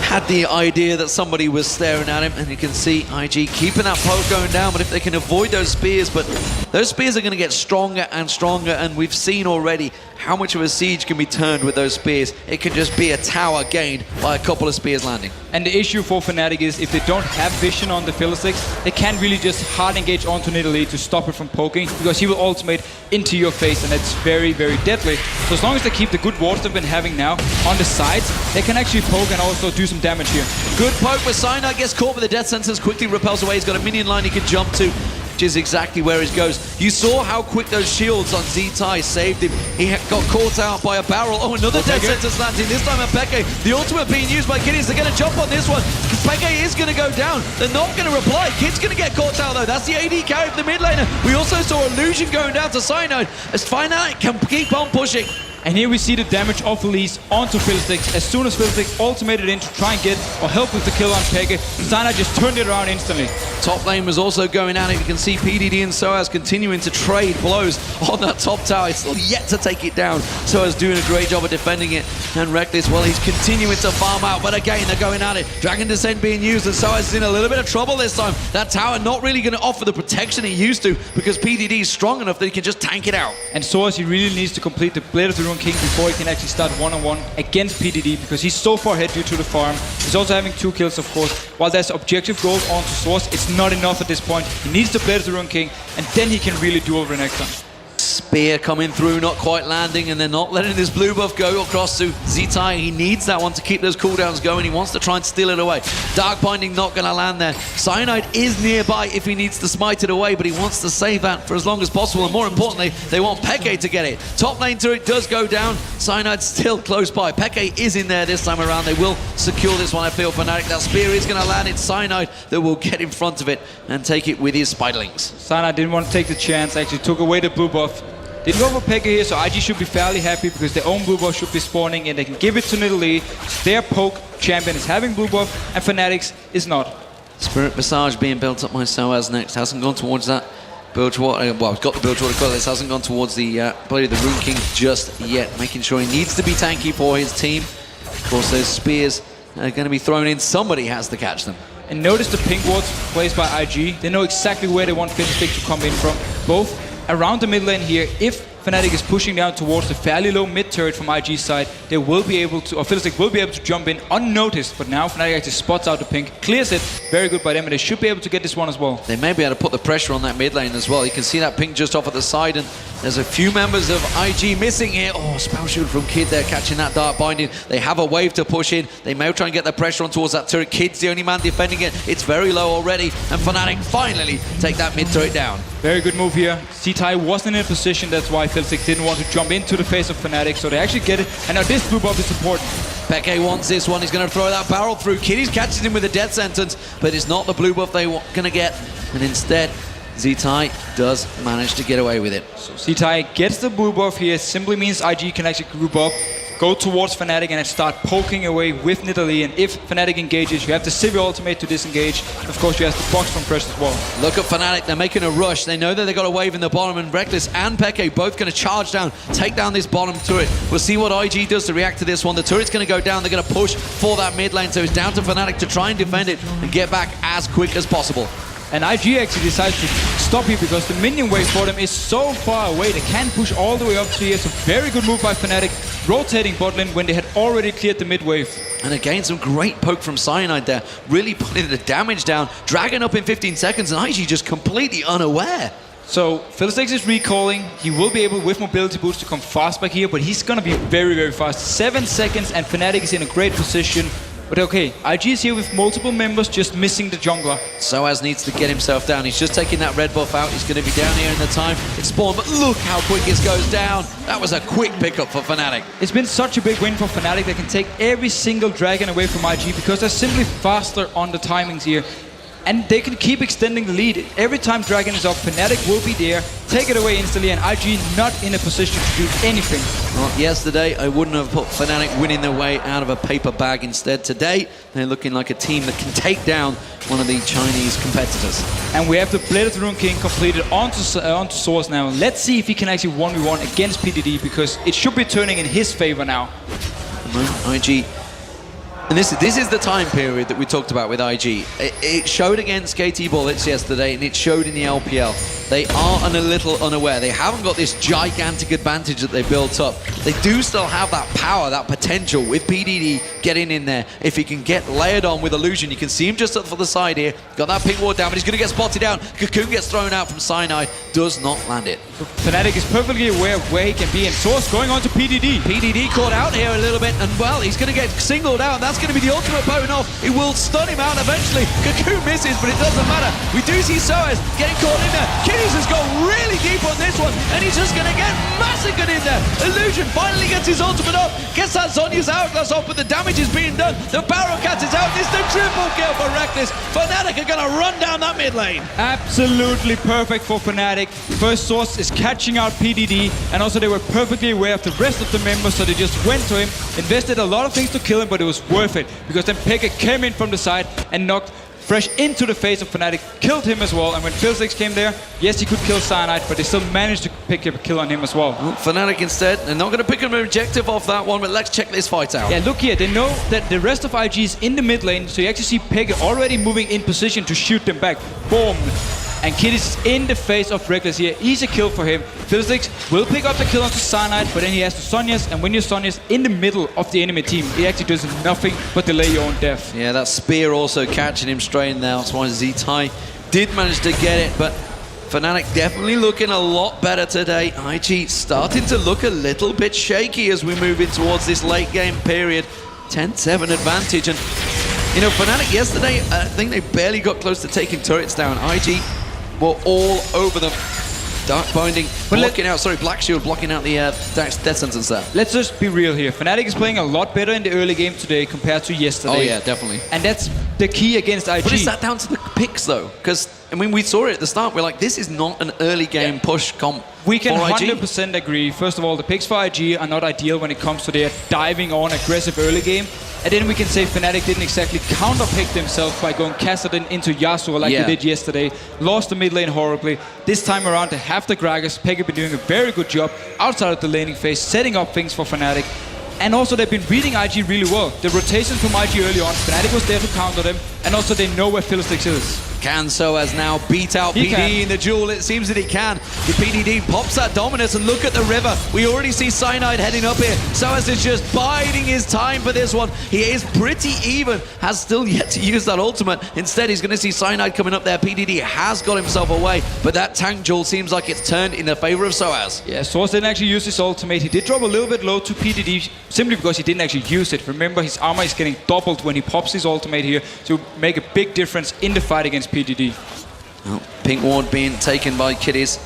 had the idea that somebody was staring at him, and you can see IG keeping that poke going down, but if they can avoid those spears, but those spears are going to get stronger and stronger, and we've seen already how much of a siege can be turned with those spears. It can just be a tower gained by a couple of spears landing. And the issue for Fnatic is if they don't have vision on the Fiddlesticks, they can't really just hard engage onto Nidalee to stop it from poking, because he will ultimate into your face, and that's very, very deadly. So as long as they keep the good wards they've been having now on the sides, they can actually poke and also do some damage here. Good poke, but Cyanide gets caught with the death sentence, quickly repels away. He's got a minion line he can jump to, which is exactly where he goes. You saw how quick those shields on Z-Tai saved him. He got caught out by a barrel. Oh, another death sentence landing, this time at Peke. The ultimate being used by Kiddies. They're going to jump on this one. Peke is going to go down. They're not going to reply. Kid's going to get caught out though. That's the AD carry for the mid laner. We also saw Illusion going down to Cyanide as Fnatic can keep on pushing. And here we see the damage of Elise onto Fiddlesticks. As soon as Fiddlesticks ultimated in to try and get or help with the kill on Peke, Sana just turned it around instantly. Top lane was also going at it. You can see PDD and Soaz continuing to trade blows on that top tower. He's still yet to take it down. Soaz doing a great job of defending it. And Reckless, well, he's continuing to farm out. But again, they're going at it. Dragon Descent being used, and Soaz is in a little bit of trouble this time. That tower not really going to offer the protection he used to, because PDD is strong enough that he can just tank it out. And Soaz, he really needs to complete the Blade of the Ruined King before he can actually start one-on-one against PDD, because he's so far ahead due to the farm. He's also having 2 kills, of course. While there's objective gold onto Source, it's not enough at this point. He needs the Blade of the Ruined King, and then he can really do over next time. Spear coming through, not quite landing, and they're not letting this blue buff go across to Z-Tai. He needs that one to keep those cooldowns going. He wants to try and steal it away. Dark Binding not going to land there. Cyanide is nearby if he needs to smite it away, but he wants to save that for as long as possible, and more importantly, they want Peke to get it. Top lane turret does go down. Cyanide's still close by. Peke is in there this time around. They will secure this one, I feel, Fnatic. That spear is going to land. It's Cyanide that will get in front of it and take it with his Spiderlings. Cyanide didn't want to take the chance, actually took away the blue buff. Didn't go for Peke here, so IG should be fairly happy because their own blue buff should be spawning and they can give it to Nidalee. Their poke champion is having blue buff and Fnatic's is not. Spirit Visage being built up by Soaz next. Hasn't gone towards that Bilgewater. Well, he's got the Bilgewater Cutlass. Hasn't gone towards the Blade of the Ruined King just yet. Making sure he needs to be tanky for his team. Of course, those spears are going to be thrown in. Somebody has to catch them. And notice the pink wards placed by IG. They know exactly where they want Fiddlestick to come in from. Both around the mid lane here. If Fnatic is pushing down towards the fairly low mid turret from IG's side, they will be able to, or Fiddlestick will be able to jump in unnoticed, but now Fnatic actually spots out the pink, clears it, very good by them, and they should be able to get this one as well. They may be able to put the pressure on that mid lane as well. You can see that pink just off at the side, and there's a few members of IG missing here. Oh, spell shield from Kid there, catching that Dark Binding. They have a wave to push in. They may try and get the pressure on towards that turret. Kid's the only man defending it. It's very low already, and Fnatic finally take that mid turret down. Very good move here. Z-Tai wasn't in a position, that's why Fiddlestick didn't want to jump into the face of Fnatic, so they actually get it, and now this blue buff is important. Peke wants this one. He's going to throw that barrel through. Kiddy's catching him with a death sentence, but it's not the blue buff they were going to get, and instead Z-Tai does manage to get away with it. So Z-Tai gets the blue buff here. Simply means IG can actually group up, go towards Fnatic and start poking away with Nidalee. And if Fnatic engages, you have the Sivir ultimate to disengage. Of course, you have the box from press as well. Look at Fnatic. They're making a rush. They know that they've got a wave in the bottom, and Reckless and Peke both going to charge down, take down this bottom turret. We'll see what IG does to react to this one. The turret's going to go down. They're going to push for that mid lane, so it's down to Fnatic to try and defend it and get back as quick as possible. And IG actually decides to stop here because the minion wave for them is so far away. They can't push all the way up to here. So very good move by Fnatic, rotating bot lane when they had already cleared the mid wave. And again, some great poke from Cyanide there, really putting the damage down. Dragon up in 15 seconds, and IG just completely unaware. So Fiddlesticks is recalling. He will be able, with mobility boost, to come fast back here, but he's going to be very, very fast. 7 seconds, and Fnatic is in a great position. But okay, IG is here with multiple members, just missing the jungler. Soaz needs to get himself down. He's just taking that red buff out. He's going to be down here in the time. It's spawned, but look how quick it goes down. That was a quick pickup for Fnatic. It's been such a big win for Fnatic. They can take every single dragon away from IG because they're simply faster on the timings here. And they can keep extending the lead. Every time dragon is up, Fnatic will be there, take it away instantly, and IG not in a position to do anything. Well, yesterday, I wouldn't have put Fnatic winning their way out of a paper bag. Instead, today, they're looking like a team that can take down one of the Chinese competitors. And we have the Blade of the Rune King completed onto Source now. Let's see if he can actually 1v1 against PDD, because it should be turning in his favor now. IG. And this is the time period that we talked about with IG. It showed against KT Bullets yesterday, and it showed in the LPL. They are a little unaware. They haven't got this gigantic advantage that they built up. They do still have that power, that potential with PDD getting in there. If he can get layered on with Illusion, you can see him just up for the side here. Got that pink ward down, but he's going to get spotted down. Cocoon gets thrown out from Cyanide, does not land it. Fnatic is perfectly aware of where he can be, and Source going on to PDD. PDD caught out here a little bit, and well, he's going to get singled out. That's going to be the ultimate potent off. It will stun him out eventually. Cocoon misses, but it doesn't matter. We do see Soaz getting caught in there. Kiddies has gone really deep on this one, and he's just going to get massacred in there. Illusion finally gets his ultimate off, gets that Zhonya's hourglass off, but the damage is being done. The Barrow Cat is out. It's the triple kill for Reckless. Fnatic are going to run down that mid lane. Absolutely perfect for Fnatic. First Source is catching out PDD, and also they were perfectly aware of the rest of the members, so they just went to him, invested a lot of things to kill him, but it was worth it, because then Pekka came in from the side and knocked fresh into the face of Fnatic, killed him as well. And when Philsix came there, yes, he could kill Cyanide, but they still managed to pick up a kill on him as well. Fnatic instead, they're not going to pick an objective off that one, but let's check this fight out. Yeah, look here, they know that the rest of IG is in the mid lane, so you actually see Pekka already moving in position to shoot them back. Boom! And Kiddies is in the face of Reckless here. Easy kill for him. Philsix will pick up the kill onto Cyanide, but then he has to Sonya's, and when you're Sonya's in the middle of the enemy team, it actually does nothing but delay your own death. Yeah, that spear also catching him straight in there. That's why Z-Tai did manage to get it, but Fnatic definitely looking a lot better today. IG starting to look a little bit shaky as we move in towards this late game period. 10-7 advantage, and you know, Fnatic yesterday, I think they barely got close to taking turrets down. IG were all over them. Dark Binding blocking out, sorry, Black Shield blocking out the death sentence there. Let's just be real here. Fnatic is playing a lot better in the early game today compared to yesterday. Oh yeah, definitely. And that's the key against IG. But is that down to the picks though? Because, I mean, we saw it at the start. We're like, this is not an early game push comp. We can for 100% agree. First of all, the picks for IG are not ideal when it comes to their diving on aggressive early game. And then we can say Fnatic didn't exactly counter-pick themselves by going Kassadin into Yasuo like they did yesterday. Lost the mid lane horribly. This time around, they have the Gragas. Pekka been doing a very good job outside of the laning phase, setting up things for Fnatic. And also, they've been reading IG really well. The rotations from IG early on, Fnatic was there to counter them, and also they know where Philsix is. Can Soaz now beat out PDD in the duel? It seems that he can. The PDD pops that dominance, and look at the river. We already see Cyanide heading up here. Soaz is just biding his time for this one. He is pretty even, has still yet to use that ultimate. Instead, he's going to see Cyanide coming up there. PDD has got himself away, but that tank duel seems like it's turned in the favor of Soaz. Yeah, Soaz didn't actually use his ultimate. He did drop a little bit low to PDD, simply because he didn't actually use it. Remember, his armor is getting doubled when he pops his ultimate here to make a big difference in the fight against PDD. Well, pink ward being taken by Kiddies.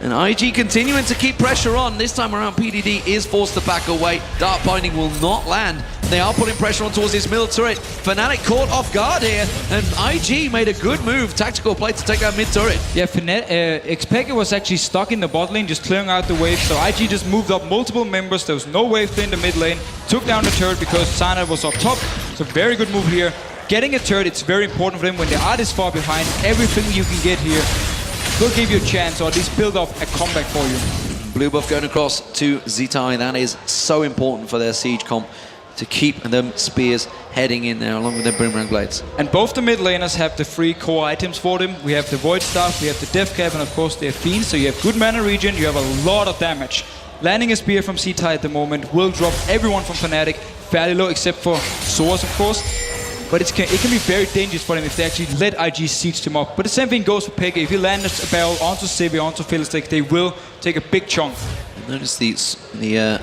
And IG continuing to keep pressure on. This time around, PDD is forced to back away. Dark Binding will not land. They are putting pressure on towards this middle turret. Fnatic caught off guard here, and IG made a good move, tactical play to take that mid turret. Yeah, Xpeke was actually stuck in the bot lane, just clearing out the wave, so IG just moved up multiple members. There was no wave in the mid lane, took down the turret because Cyanide was up top. It's a very good move here. Getting a turret, it's very important for them when they are this far behind. Everything you can get here will give you a chance, or at least build up a comeback for you. Blue buff going across to Z-Tai. That is so important for their siege comp, to keep them spears heading in there along with their boomerang blades. And both the mid laners have the 3 core items for them. We have the Void Staff, we have the Death Cap, and of course the Fiend, so you have good mana regen, you have a lot of damage. Landing a spear from Z-Tai at the moment will drop everyone from Fnatic fairly low, except for Source, of course. But it can be very dangerous for them if they actually let IG siege them up. But the same thing goes for Pekka. If you land a barrel onto Sivir, onto Philstic, they will take a big chunk. Notice the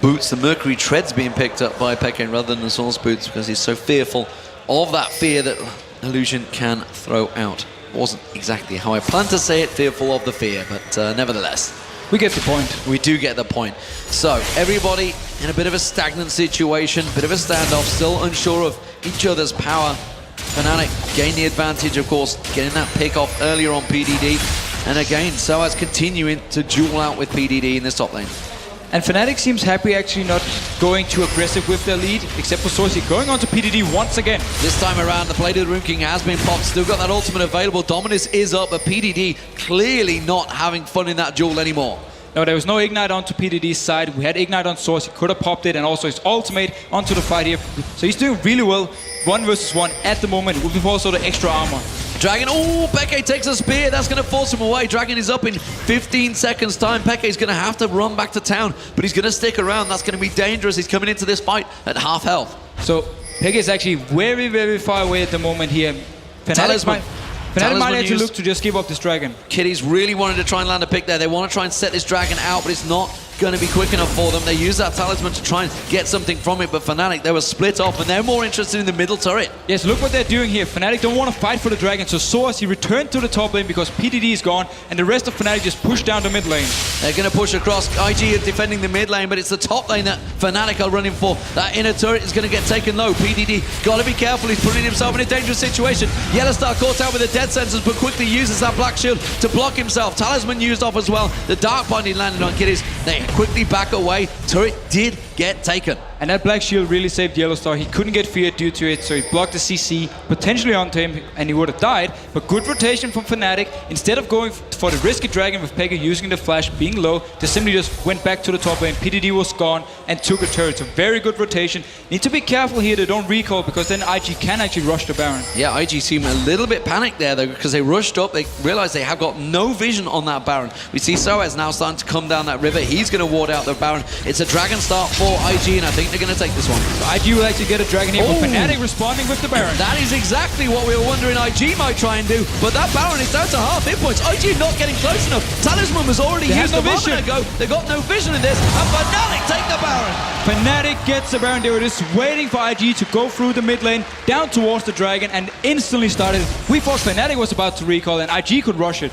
boots, the Mercury Treads being picked up by Peke rather than the Source boots because he's so fearful of that fear that Illusion can throw out. Wasn't exactly how I planned to say it, fearful of the fear, but nevertheless. We get the point. We do get the point. So, everybody in a bit of a stagnant situation, bit of a standoff, still unsure of each other's power. Fnatic gain the advantage, of course, getting that pick off earlier on PDD. And again, Soaz continuing to duel out with PDD in this top lane. And Fnatic seems happy actually not going too aggressive with their lead, except for Sourcey going on to PDD once again. This time around, the Blade of the Rune King has been popped, still got that ultimate available. Dominus is up, but PDD clearly not having fun in that duel anymore. No, there was no Ignite onto PDD's side. We had Ignite on Source, he could have popped it, and also his ultimate onto the fight here. So he's doing really well, 1 versus 1 at the moment, with also the extra armor. Dragon, oh, Peke takes a spear, that's going to force him away. Dragon is up in 15 seconds time. Peke's going to have to run back to town, but he's going to stick around. That's going to be dangerous. He's coming into this fight at half health. So Peke is actually very, very far away at the moment here. Fnatic might actually look to just give up this Dragon. Kitties really wanted to try and land a pick there. They want to try and set this Dragon out, but it's not going to be quick enough for them. They use that talisman to try and get something from it, but Fnatic, they were split off, and they're more interested in the middle turret. Yes, look what they're doing here. Fnatic don't want to fight for the Dragon, so Source, he returned to the top lane because PDD is gone, and the rest of Fnatic just pushed down the mid lane. They're going to push across. IG is defending the mid lane, but it's the top lane that Fnatic are running for. That inner turret is going to get taken low. PDD, got to be careful. He's putting himself in a dangerous situation. Yellowstar caught out with the dead sensors, but quickly uses that black shield to block himself. Talisman used off as well. The dark binding landed on Kitties. They quickly back away. Turret did get taken. And that black shield really saved Yellowstar. He couldn't get feared due to it, so he blocked the CC, potentially onto him, and he would have died. But good rotation from Fnatic. Instead of going for the risky Dragon with Peke using the flash, being low, they simply just went back to the top lane. PDD was gone and took a turret. So very good rotation. Need to be careful here they don't recall, because then IG can actually rush the Baron. Yeah, IG seemed a little bit panicked there, though, because they rushed up. They realized they have got no vision on that Baron. We see Soaz now starting to come down that river. He's going to ward out the Baron. It's a Dragon start for IG, and I think they're going to take this one. So IG will actually get a Dragon here, but Fnatic responding with the Baron. That is exactly what we were wondering IG might try and do, but that Baron is down to half hit points. IG not getting close enough. Talisman was already used a moment ago. They got no vision in this, and Fnatic take the Baron. Fnatic gets the Baron. They were just waiting for IG to go through the mid lane, down towards the Dragon, and instantly started. We thought Fnatic was about to recall, and IG could rush it.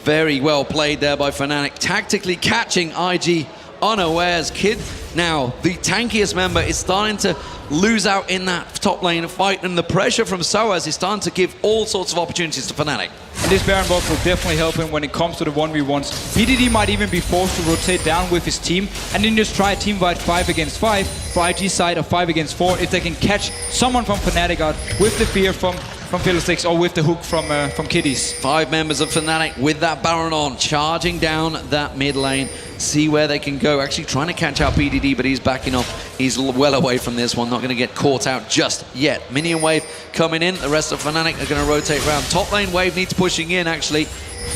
Very well played there by Fnatic, tactically catching IG unawares. Kid, now the tankiest member, is starting to lose out in that top lane fight, and the pressure from Soaz is starting to give all sorts of opportunities to Fnatic. And this Baron buff will definitely help him when it comes to the 1v1s. PDD might even be forced to rotate down with his team and then just try a team fight 5 against 5 for IG side, or 5 against 4 if they can catch someone from Fnatic out with the fear from Fiddlesticks or with the hook from Kitties. 5 members of Fnatic with that Baron on, charging down that mid lane. See where they can go. Actually trying to catch out PDD, but he's backing off. He's well away from this one. Not going to get caught out just yet. Minion wave coming in. The rest of Fnatic are going to rotate around. Top lane wave needs pushing in, actually.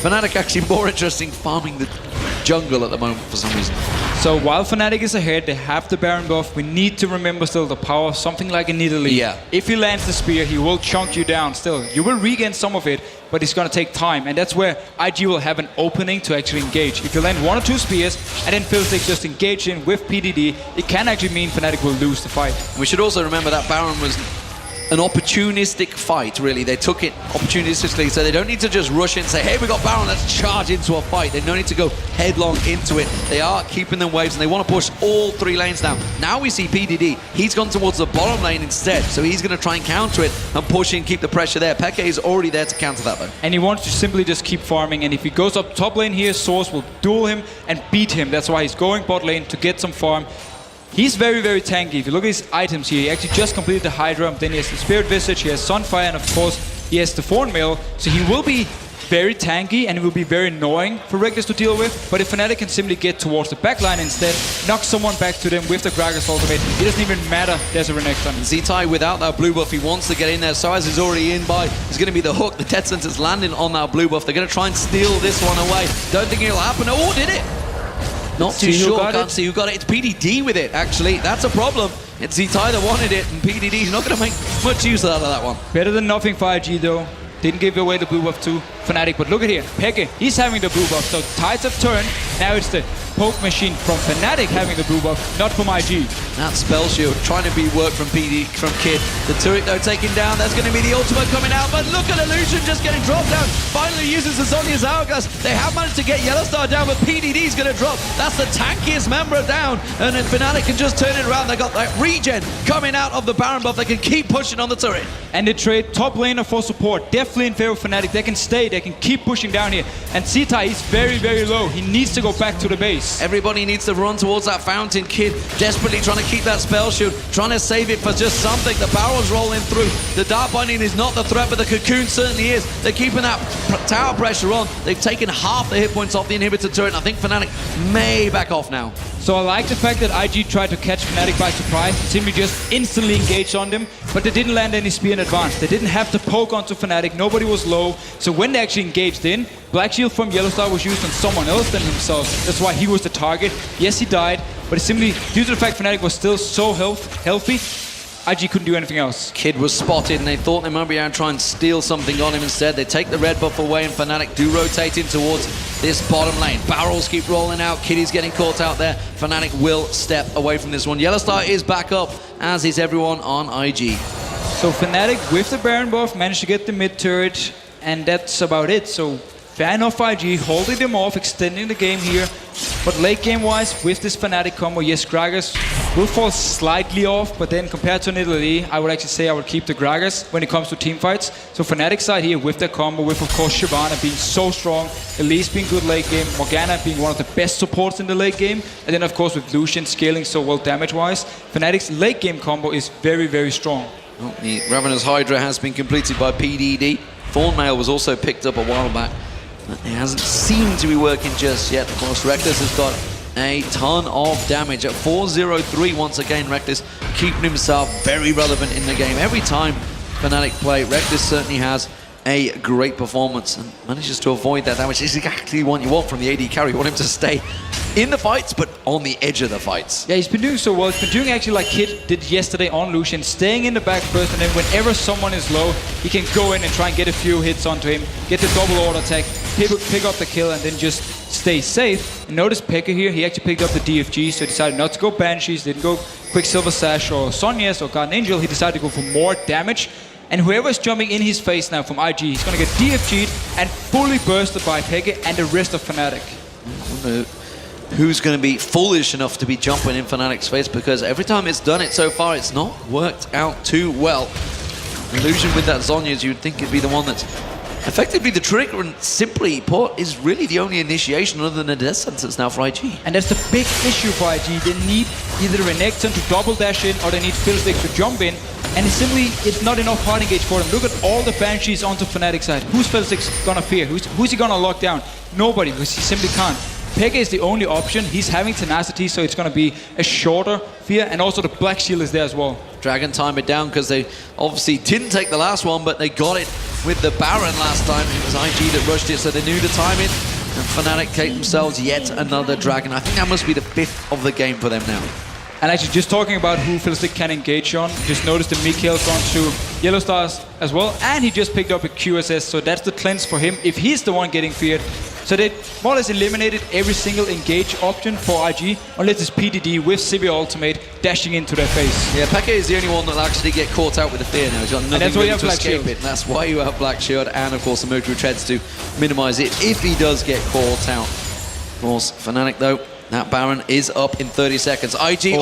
Fnatic actually more interesting farming the jungle at the moment for some reason. So while Fnatic is ahead, they have the Baron buff. We need to remember still the power of something like a Nidalee. Yeah. If he lands the spear, he will chunk you down still. You will regain some of it, but it's going to take time. And that's where IG will have an opening to actually engage. If you land 1 or 2 spears, and then Fiddlesticks just engage in with PDD, it can actually mean Fnatic will lose the fight. We should also remember that Baron was an opportunistic fight, really. They took it opportunistically, so they don't need to just rush in and say, hey, we got Baron, let's charge into a fight. They don't need to go headlong into it. They are keeping them waves, and they want to push all 3 lanes now. Now we see PDD. He's gone towards the bottom lane instead, so he's going to try and counter it and push in, keep the pressure there. Peke is already there to counter that, though. And he wants to simply just keep farming, and if he goes up top lane here, Source will duel him and beat him. That's why he's going bot lane to get some farm. He's very, very tanky. If you look at his items here, he actually just completed the Hydra, then he has the Spirit Visage, he has Sunfire, and of course, he has the Thorn Mail. So he will be very tanky, and it will be very annoying for Reckless to deal with. But if Fnatic can simply get towards the backline instead, knock someone back to them with the Gragas ultimate, it doesn't even matter there's a Renekton. Zitai without that blue buff, he wants to get in there. Soaz is already in by, it's going to be the hook. The Death Sensor's landing on that blue buff. They're going to try and steal this one away. Don't think it'll happen. Oh, did it? Not too sure, can't see who got it. It's PDD with it, actually. That's a problem. It's Zitai that wanted it, and PDD's not going to make much use out of that one. Better than nothing for IG, though. Didn't give away the blue buff to Fnatic, but look at here. Peke, he's having the blue buff, so tides have turned. Now it's the poke machine from Fnatic having the blue buff, not from IG. That spell shield trying to be work from Kid. The turret though taken down. That's going to be the ultimate coming out. But look at Illusion just getting dropped down. Finally uses the Zhonya's Hourglass. They have managed to get Yellowstar down, but PDD's going to drop. That's the tankiest member down. And then Fnatic can just turn it around. They got that regen coming out of the Baron buff. They can keep pushing on the turret. And they trade top laner for support. Definitely in favor of Fnatic. They can stay. They can keep pushing down here. And Sita is very, very low. He needs to go back to the base. Everybody needs to run towards that fountain. Kid desperately trying to keep that spell shield, trying to save it for just something. The barrel's rolling through. The Dark Binding is not the threat, but the Cocoon certainly is. They're keeping that tower pressure on. They've taken half the hit points off the inhibitor turret. I think Fnatic may back off now. So I like the fact that IG tried to catch Fnatic by surprise, simply just instantly engaged on them, but they didn't land any spear in advance. They didn't have to poke onto Fnatic, nobody was low, so when they actually engaged in, Black Shield from Yellowstar was used on someone else than himself. That's why he was the target. Yes, he died, but it's simply due to the fact Fnatic was still so healthy, IG couldn't do anything else. Kid was spotted and they thought they might be able to try and steal something on him instead. They take the red buff away and Fnatic do rotate in towards this bottom lane. Barrels keep rolling out. Kiddy's getting caught out there. Fnatic will step away from this one. Yellowstar is back up, as is everyone on IG. So Fnatic with the Baron buff managed to get the mid turret, and that's about it. So fair enough IG, holding them off, extending the game here. But late game wise, with this Fnatic combo, yes, Gragas will fall slightly off, but then compared to Nidalee, I would actually say I would keep the Gragas when it comes to team fights. So Fnatic side here with the combo, with of course Shyvana being so strong, Elise being good late game, Morgana being one of the best supports in the late game, and then of course with Lucian scaling so well damage wise, Fnatic's late game combo is very, very strong. Well, the Ravenous Hydra has been completed by PDD. Thornmail was also picked up a while back, but it hasn't seemed to be working just yet. Of course, Reckless has got a ton of damage at 403 once again. Reckless keeping himself very relevant in the game. Every time Fnatic play, Reckless certainly has a great performance and manages to avoid that damage. It's exactly what you want from the AD carry. You want him to stay in the fights, but on the edge of the fights. Yeah, he's been doing so well. He's been doing actually like Kid did yesterday on Lucian, staying in the back first, and then whenever someone is low, he can go in and try and get a few hits onto him, get the double order attack, pick up the kill, and then just stay safe. And notice Pekka here, he actually picked up the DFG, so he decided not to go Banshees, didn't go Quicksilver Sash or Sonya's or Guardian Angel. He decided to go for more damage. And whoever's jumping in his face now from IG, he's going to get DFG'd and fully bursted by Pekka and the rest of Fnatic. Who's going to be foolish enough to be jumping in Fnatic's face, because every time it's done it so far, it's not worked out too well. Illusion with that Zhonya, as you'd think it'd be the one that's effectively the trigger, and simply put, is really the only initiation other than a death sentence now for IG. And that's the big issue for IG. They need either Renekton to double dash in, or they need Fiddlesticks to jump in. And it's not enough hard engage for them. Look at all the Banshees onto Fnatic side. Who's Fiddlesticks gonna fear? Who's he gonna lock down? Nobody, because he simply can't. Pekka is the only option. He's having tenacity, so it's going to be a shorter fear, and also the Black Shield is there as well. Dragon time it down because they obviously didn't take the last one, but they got it with the Baron last time. It was IG that rushed it, so they knew to time it. And Fnatic take themselves yet another Dragon. I think that must be the 5th of the game for them now. And actually, just talking about who Fiddlestick can engage on, just noticed that Mikhail's gone to Yellowstars as well, and he just picked up a QSS, so that's the cleanse for him if he's the one getting feared. So they more or less eliminated every single engage option for IG, unless it's PDD with Sivir Ultimate dashing into their face. Yeah, Pekka is the only one that'll actually get caught out with the fear now. He's got nothing really to escape it. And that's why you have Black Shield and, of course, the Mercury Treads to minimize it if he does get caught out. Of course, Fnatic, though, that Baron is up in 30 seconds. IG,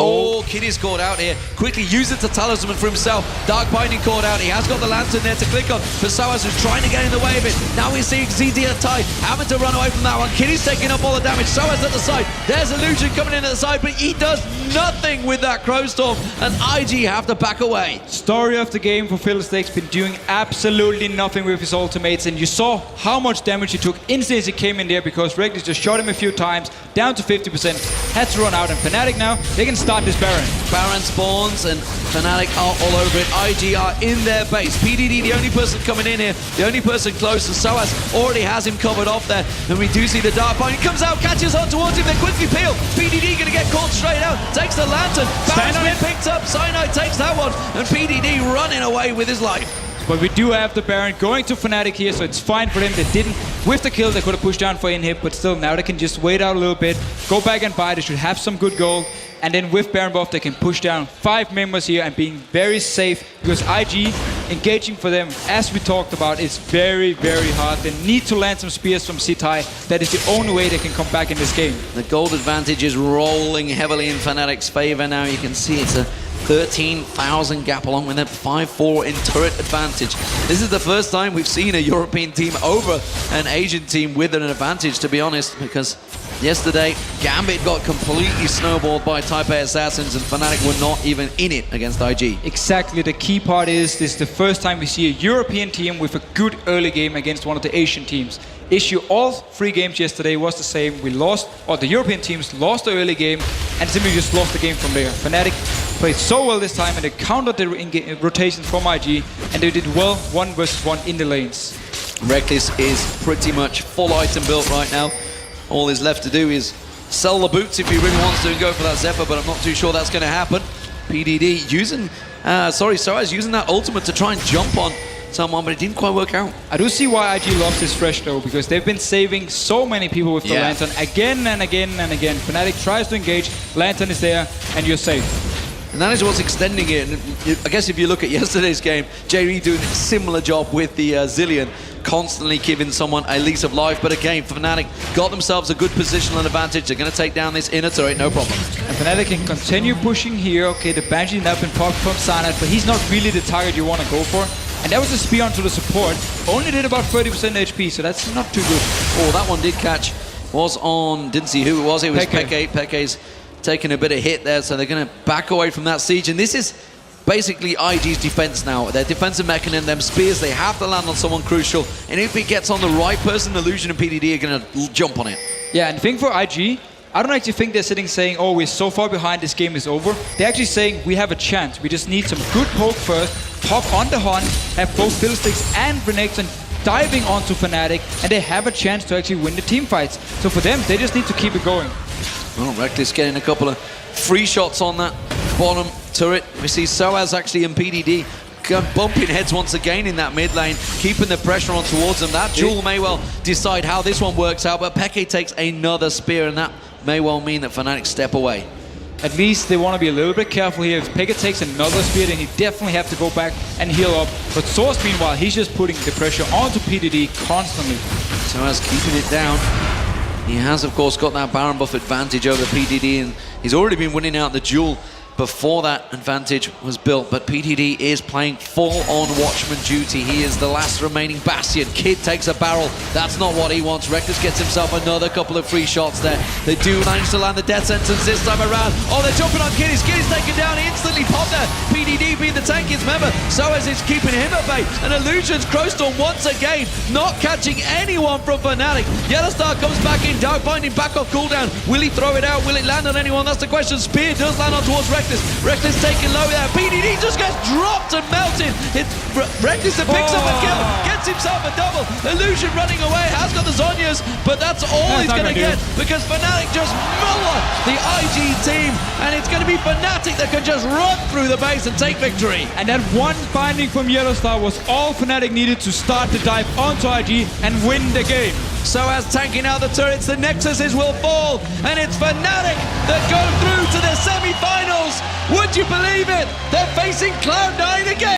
Kiddy's caught out here. Quickly use it to talisman for himself. Dark Binding caught out. He has got the Lantern there to click on. For Soaz, who's trying to get in the way of it. Now we're seeing ZDI having to run away from that one. Kiddy's taking up all the damage. Soaz at the side. There's Illusion coming in at the side, but he does nothing with that Crowstorm. And IG have to back away. Story of the game for Fiddlesticks, been doing absolutely nothing with his ultimates. And you saw how much damage he took instantly as he came in there, because Reckless just shot him a few times, down to 50%. Had to run out, and Fnatic now, they can start this Baron. Baron spawns, and Fnatic are all over it. IG are in their base. PDD, the only person coming in here, the only person close, and Soaz already has him covered off there. And we do see the Dark Bind. He comes out, catches on towards him, they quickly peel. PDD gonna get caught straight out, takes the Lantern. Baron's been picked up, Cyanide takes that one, and PDD running away with his life. But we do have the Baron going to Fnatic here, so it's fine for them. They didn't, with the kill, they could have pushed down for inhib, but still now they can just wait out a little bit, go back and buy. They should have some good gold. And then with Baron buff, they can push down 5 members here and being very safe, because IG engaging for them, as we talked about, is very, very hard. They need to land some spears from Sitai. That is the only way they can come back in this game. The gold advantage is rolling heavily in Fnatic's favor now. You can see it's a 13,000 gap along with a 5-4 in turret advantage. This is the first time we've seen a European team over an Asian team with an advantage, to be honest, because yesterday Gambit got completely snowballed by Type A Assassins and Fnatic were not even in it against IG. Exactly, the key part is this is the first time we see a European team with a good early game against one of the Asian teams. Issue all 3 games yesterday was the same. We lost, or the European teams lost the early game and simply just lost the game from there. Fnatic played so well this time and they countered the rotations from IG and they did well 1 versus 1 in the lanes. Reckless is pretty much full item built right now. All he's left to do is sell the boots if he really wants to and go for that Zephyr, but I'm not too sure that's going to happen. PDD using, Soaz using that ultimate to try and jump on someone, but it didn't quite work out. I do see why IG loves this Thresh though, because they've been saving so many people with the Lantern again and again and again. Fnatic tries to engage, Lantern is there, and you're safe. And that is what's extending it. And I guess if you look at yesterday's game, JD doing a similar job with the Zillion, constantly giving someone a lease of life. But again, Fnatic got themselves a good positional advantage. They're going to take down this inner turret, no problem. And Fnatic can continue pushing here. Okay, the Banshee now been popped from Sanat, but he's not really the target you want to go for. And that was a spear onto the support. Only did about 30% HP, so that's not too good. Oh, that one did catch. Was on, didn't see who it was. It was Peke. Peke's taking a bit of hit there, so they're going to back away from that siege. And this is basically IG's defense now. Their defensive mechanism, them spears, they have to land on someone crucial. And if it gets on the right person, Illusion and PDD are going to jump on it. Yeah, and the thing for IG, I don't actually think they're sitting saying, oh, we're so far behind, this game is over. They're actually saying, we have a chance. We just need some good poke first, pop on the hunt, have both Fiddlesticks and Renekton diving onto Fnatic, and they have a chance to actually win the team fights. So for them, they just need to keep it going. Well, Reckless getting a couple of free shots on that bottom turret. We see Soaz actually and PDD bumping heads once again in that mid lane, keeping the pressure on towards them. That duel may well decide how this one works out, but Peke takes another spear, and that may well mean that Fnatic step away. At least they want to be a little bit careful here. If Peke takes another spear, then he definitely have to go back and heal up. But Source, meanwhile, he's just putting the pressure onto PDD constantly. Soaz keeping it down. He has, of course, got that Baron buff advantage over PDD, and he's already been winning out the duel before that advantage was built. But PDD is playing full-on Watchman duty. He is the last remaining bastion. Kid takes a barrel. That's not what he wants. Reckless gets himself another couple of free shots there. They do manage to land the death sentence this time around. Oh, they're jumping on Kid. Kid is taken down. He instantly popped there. PDD being the tankiest member. Soaz is keeping him at bay. And Illusion's Crowstorm once again not catching anyone from Fnatic. Yellowstar comes back in. Dark Binding back off cooldown. Will he throw it out? Will it land on anyone? That's the question. Spear does land on towards Reckless. Reckless taking low there. PDD just gets dropped and melted. It's Reckless that picks up a kill, gets himself a double. Illusion running away, has got the Zhonya's, but that's all he's going to get because Fnatic just muller the IG team, and it's going to be Fnatic that can just run through the base and take victory. And that one binding from Yellowstar was all Fnatic needed to start the dive onto IG and win the game. Soaz tanking out the turrets, the Nexuses will fall, and it's Fnatic that go through to the semi-finals. Would you believe it? They're facing Cloud9 again.